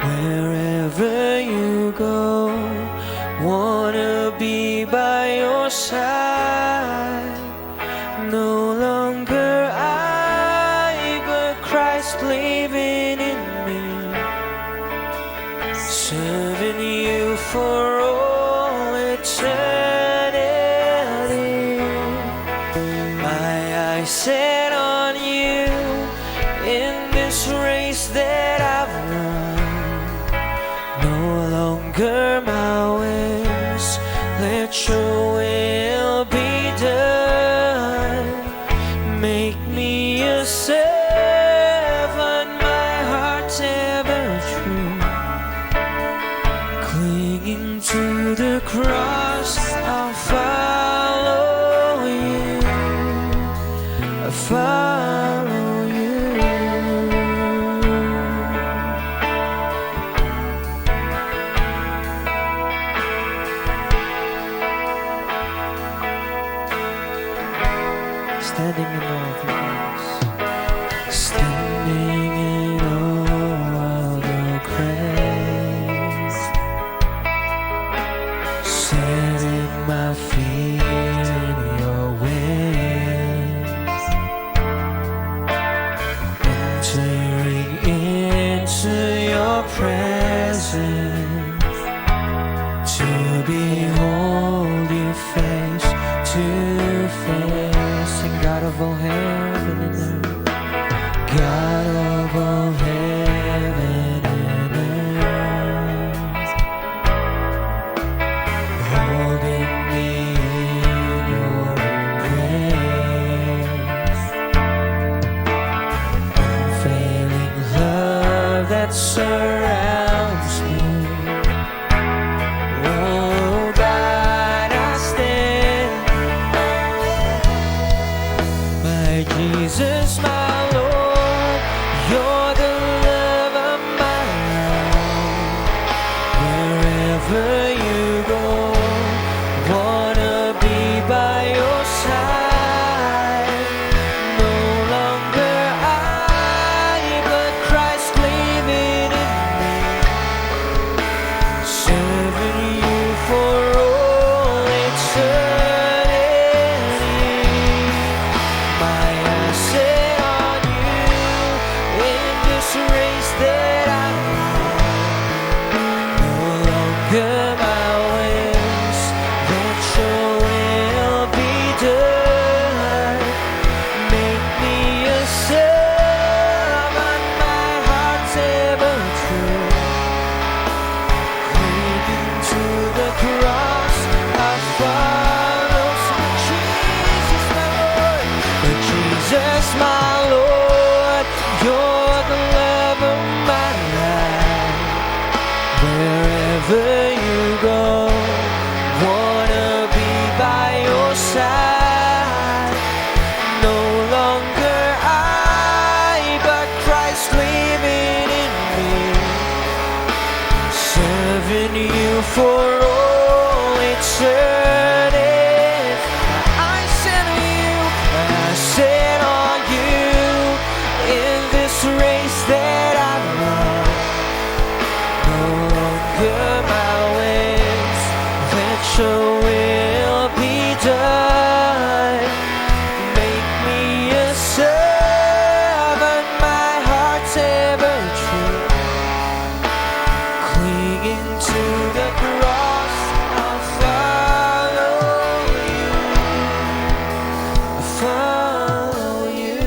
Speaker 4: Wherever you go, wanna be by your side. No longer I, but Christ living in me, serving you for all eternity. Set on you in this race that I've run. No longer my ways, let your will be done. Make me a servant, my heart's ever true, clinging to the cross, I'll follow you. Follow you. Standing in awe of your grace, standing in awe of your grace, setting my feet in your ways, entering into your presence, to behold you face to face. And God of all heaven and earth, God of all heaven and earth, holding me in your embrace, unfailing love that surrounds me. Oh God, I stand, my Jesus, my Lord, you're the love of my life. Wherever you go, wanna be by your side. No longer I, but Christ living in me, wherever you go. Wanna be by your side. No longer I, but Christ living in me. Serving you for all eternity. I set you, I set on you in this race that I run. No longer my ways, let your will be done. Make me a servant, my heart's ever true. Clinging to the cross, I'll follow you. I'll follow you.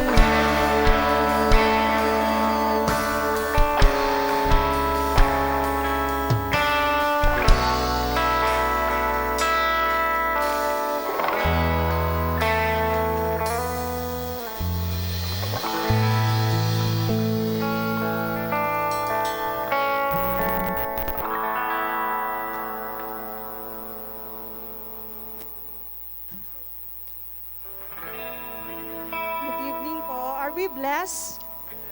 Speaker 1: Good evening po. Are we blessed?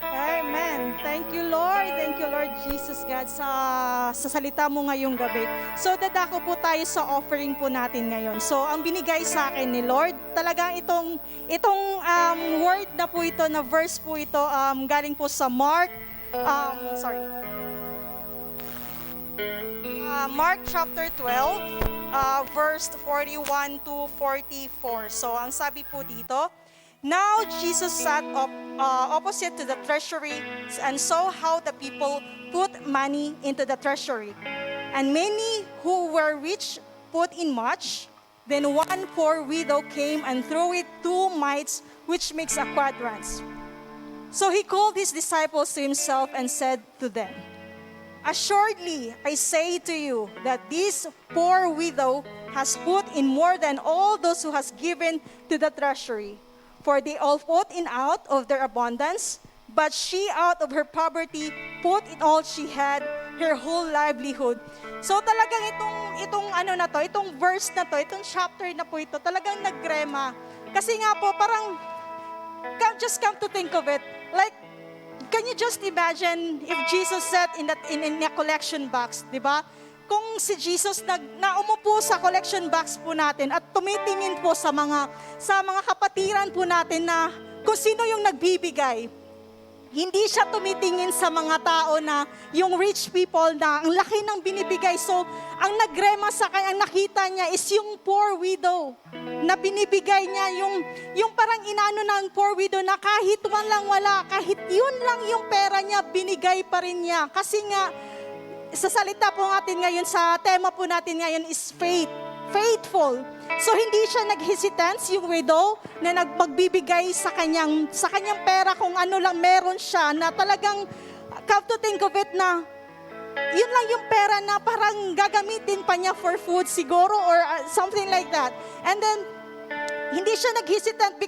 Speaker 1: Amen. Thank you, Lord. Thank you, Lord Jesus God, sa salita mo ngayong gabi. So, dadako po tayo sa offering po natin ngayon. So, ang binigay sa akin ni Lord, talagang itong word na po ito, na verse po ito, galing po sa Mark, Mark chapter 12, verse 41 to 44. So, ang sabi po dito, now Jesus sat opposite to the treasury and saw how the people put money into the treasury. And many who were rich put in much. Then one poor widow came and threw it 2 mites, which makes a quadrans. So he called his disciples to himself and said to them, assuredly, I say to you that this poor widow has put in more than all those who has given to the treasury. For they all put in out of their abundance, but she out of her poverty put in all she had, her whole livelihood. So talagang itong verse na to, itong chapter na po ito, talagang nagrema. Kasi nga po, parang, just come to think of it, like, can you just imagine if Jesus sat in a collection box, di ba? Kung si Jesus na umupo sa collection box po natin at tumitingin po sa mga kapatiran po natin na kung sino yung nagbibigay. Hindi siya tumitingin sa mga tao na yung rich people na ang laki ng binibigay. So, ang nagrema sa kanya, ang nakita niya is yung poor widow na binibigay niya, yung parang inano ng poor widow na kahit wala, kahit yun lang yung pera niya, binigay pa rin niya. Kasi nga, sa salita po natin ngayon, sa tema po natin ngayon is faith. Faithful. So hindi siya nag-hesitance, yung widow, na magbibigay sa kanyang pera kung ano lang meron siya, na talagang, come to think of it na, yun lang yung pera na parang gagamitin pa niya for food siguro or something like that. And then, hindi siya nag-hesitant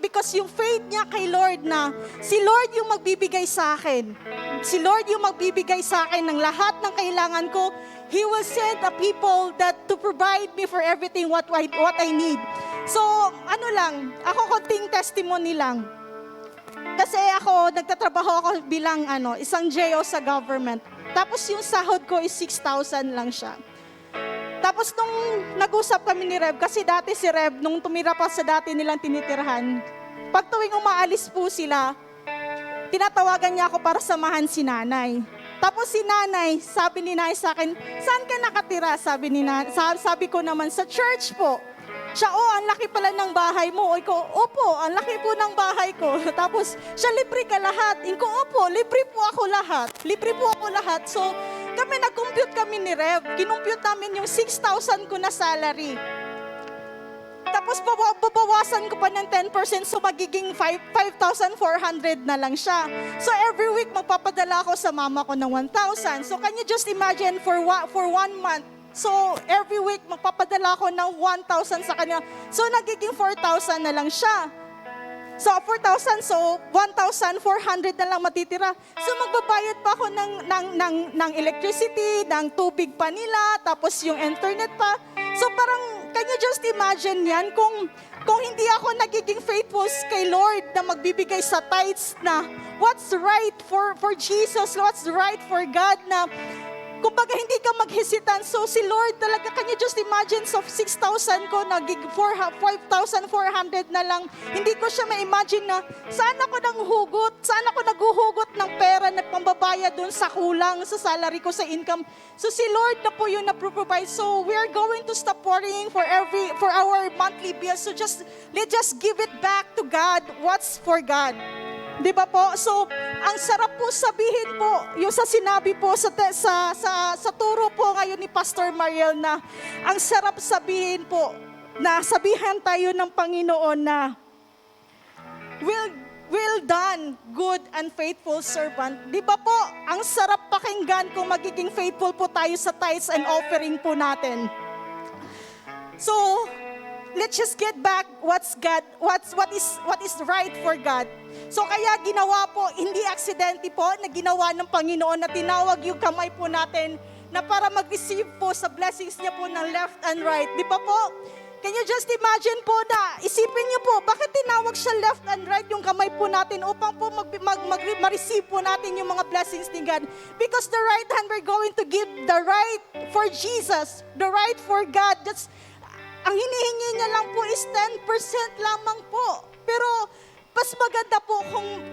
Speaker 1: because yung faith niya kay Lord na si Lord yung magbibigay sa akin. Si Lord yung magbibigay sa akin ng lahat ng kailangan ko. He will send the people that to provide me for everything what I need. So, ako konting testimony lang. Kasi nagtatrabaho ako bilang isang JO sa government. Tapos yung sahod ko is 6,000 lang siya. Tapos nung nag-usap kami ni Rev, kasi dati si Rev, nung tumira pa sa dati nilang tinitirhan, pag tuwing umaalis po sila, tinatawagan niya ako para samahan si nanay. Tapos si nanay, sabi ni nanay sa akin, saan ka nakatira? Sabi ko naman, sa church po. Siya, ang laki pala ng bahay mo. Iko, opo, ang laki po ng bahay ko. Tapos, siya, libre ka lahat. Iko, opo, libre po ako lahat. So, nag-compute kami ni Rev. Kinumpute namin yung 6,000 ko na salary. Tapos, babawasan ko pa ng 10%, so magiging 5,400 na lang siya. So, every week, magpapadala ako sa mama ko ng 1,000. So, can you just imagine for 1 month, so, every week, magpapadala ako ng 1,000 sa kanya. So, nagiging 4,000 na lang siya. So, 4,000, so 1,400 na lang matitira. So, magbabayad pa ako ng electricity, ng tubig pa nila, tapos yung internet pa. So, parang, can you just imagine yan? Kung hindi ako nagiging faithful kay Lord na magbibigay sa tithes na what's right for Jesus, what's right for God na kumbaga hindi ka maghesitan. So si Lord talaga, can you just imagine, so 6,000 ko, nagig 5,400 na lang. Hindi ko siya ma-imagine na saan ako naghuhugot ng pera na pambabayad dun sa kulang sa salary ko, sa income. So si Lord na po yung na-provide. So we are going to stop worrying for our monthly bills. So let's just give it back to God. What's for God? Di ba po? So, ang sarap po sabihin po, yung sa sinabi po sa turo po ngayon ni Pastor Mariel na, ang sarap sabihin po, na sabihan tayo ng Panginoon na, well done, good and faithful servant. Di ba po? Ang sarap pakinggan kung magiging faithful po tayo sa tithes and offering po natin. So, let's just get back what is right for God. So kaya ginawa po, hindi aksidente po na ginawa ng Panginoon na tinawag yung kamay po natin na para mag-receive po sa blessings niya po ng left and right. Di ba po? Can you just imagine po na, isipin niyo po, bakit tinawag siya left and right yung kamay po natin upang po ma-receive po natin yung mga blessings ni God? Because the right hand, we're going to give the right for Jesus, the right for God. Ang hinihingi niya lang po is 10% lamang po. Pero mas maganda po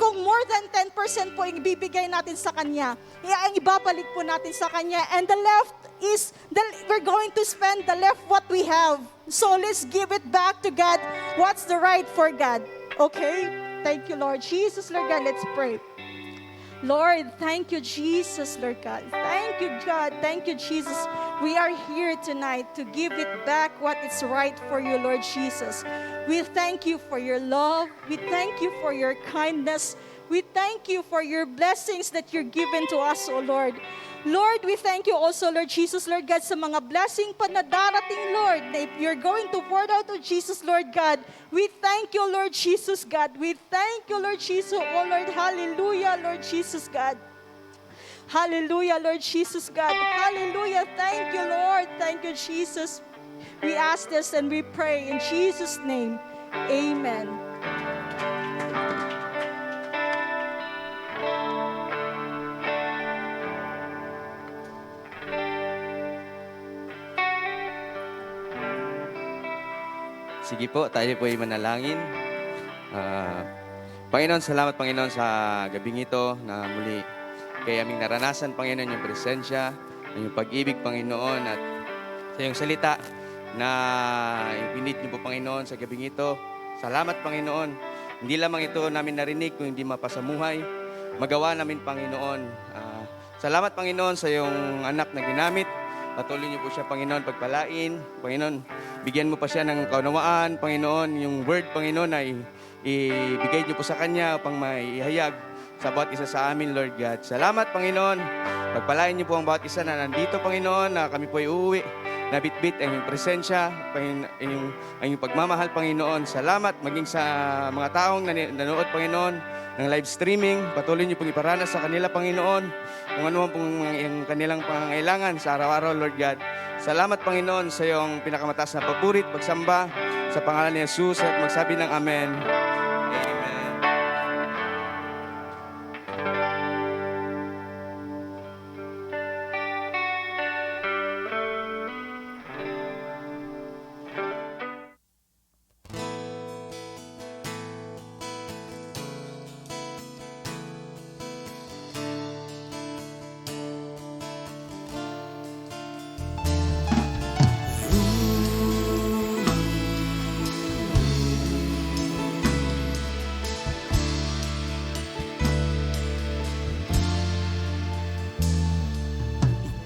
Speaker 1: kung more than 10% po ibibigay natin sa Kanya. Ang ibabalik po natin sa Kanya. And the left is, we're going to spend the left what we have. So let's give it back to God. What's the right for God? Okay? Thank you, Lord Jesus, Lord God. Let's pray. Lord, thank you, Jesus, Lord God. Thank you, God. Thank you, Jesus. We are here tonight to give it back what is right for you, Lord Jesus. We thank you for your love. We thank you for your kindness. We thank you for your blessings that you're given to us, O Lord. Lord, we thank you also, Lord Jesus, Lord God, sa mga blessing pa na darating, Lord, na you're going to pour out to Jesus, Lord God. We thank you, Lord Jesus, God. We thank you, Lord Jesus, oh Lord, hallelujah, Lord Jesus, God. Hallelujah, Lord Jesus, God. Hallelujah. Thank you, Lord. Thank you, Jesus. We ask this and we pray in Jesus' name. Amen.
Speaker 5: Sige po, tayo po ay manalangin. Panginoon, salamat Panginoon sa gabing ito na muli kay aming naranasan, Panginoon, yung presensya, yung pag-ibig, Panginoon, at sa iyong salita na ipinit niyo po, Panginoon, sa gabing ito. Salamat, Panginoon. Hindi lamang ito namin narinig kung hindi mapasamuhay. Magawa namin, Panginoon. Salamat, Panginoon, sa iyong anak na ginamit. Patuloy niyo po siya, Panginoon, pagpalain. Panginoon, bigyan mo pa siya ng kaunawaan, Panginoon. Yung word, Panginoon, ay ibigay niyo po sa kanya upang maihayag sa bawat isa sa amin, Lord God. Salamat, Panginoon. Pagpalain niyo po ang bawat isa na nandito, Panginoon, na kami po ay uuwi. Nabitbit ang iyong presensya, ang iyong pagmamahal, Panginoon. Salamat maging sa mga taong nanonood, Panginoon, ng live streaming. Patuloy niyo pong iparanas sa kanila, Panginoon, kung ano man pong yung kanilang pangangailangan sa araw-araw, Lord God. Salamat, Panginoon, sa iyong pinakamataas na papurit, pagsamba sa pangalan ni Jesus at magsabi ng Amen. Amen.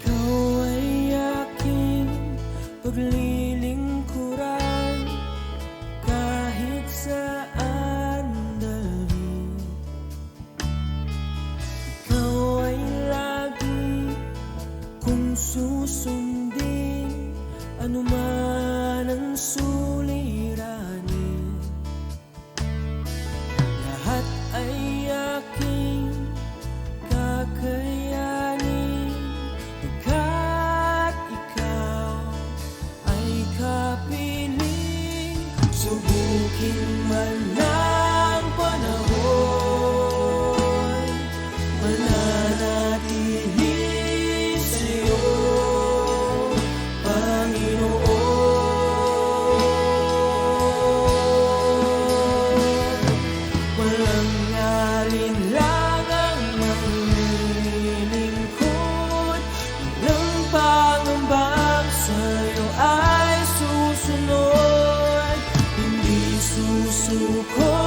Speaker 6: Ikaw ay aking paglilingkuran kahit saan dalhin. Ikaw ay lagi kong susundin, anuman ang suliranin. puso ko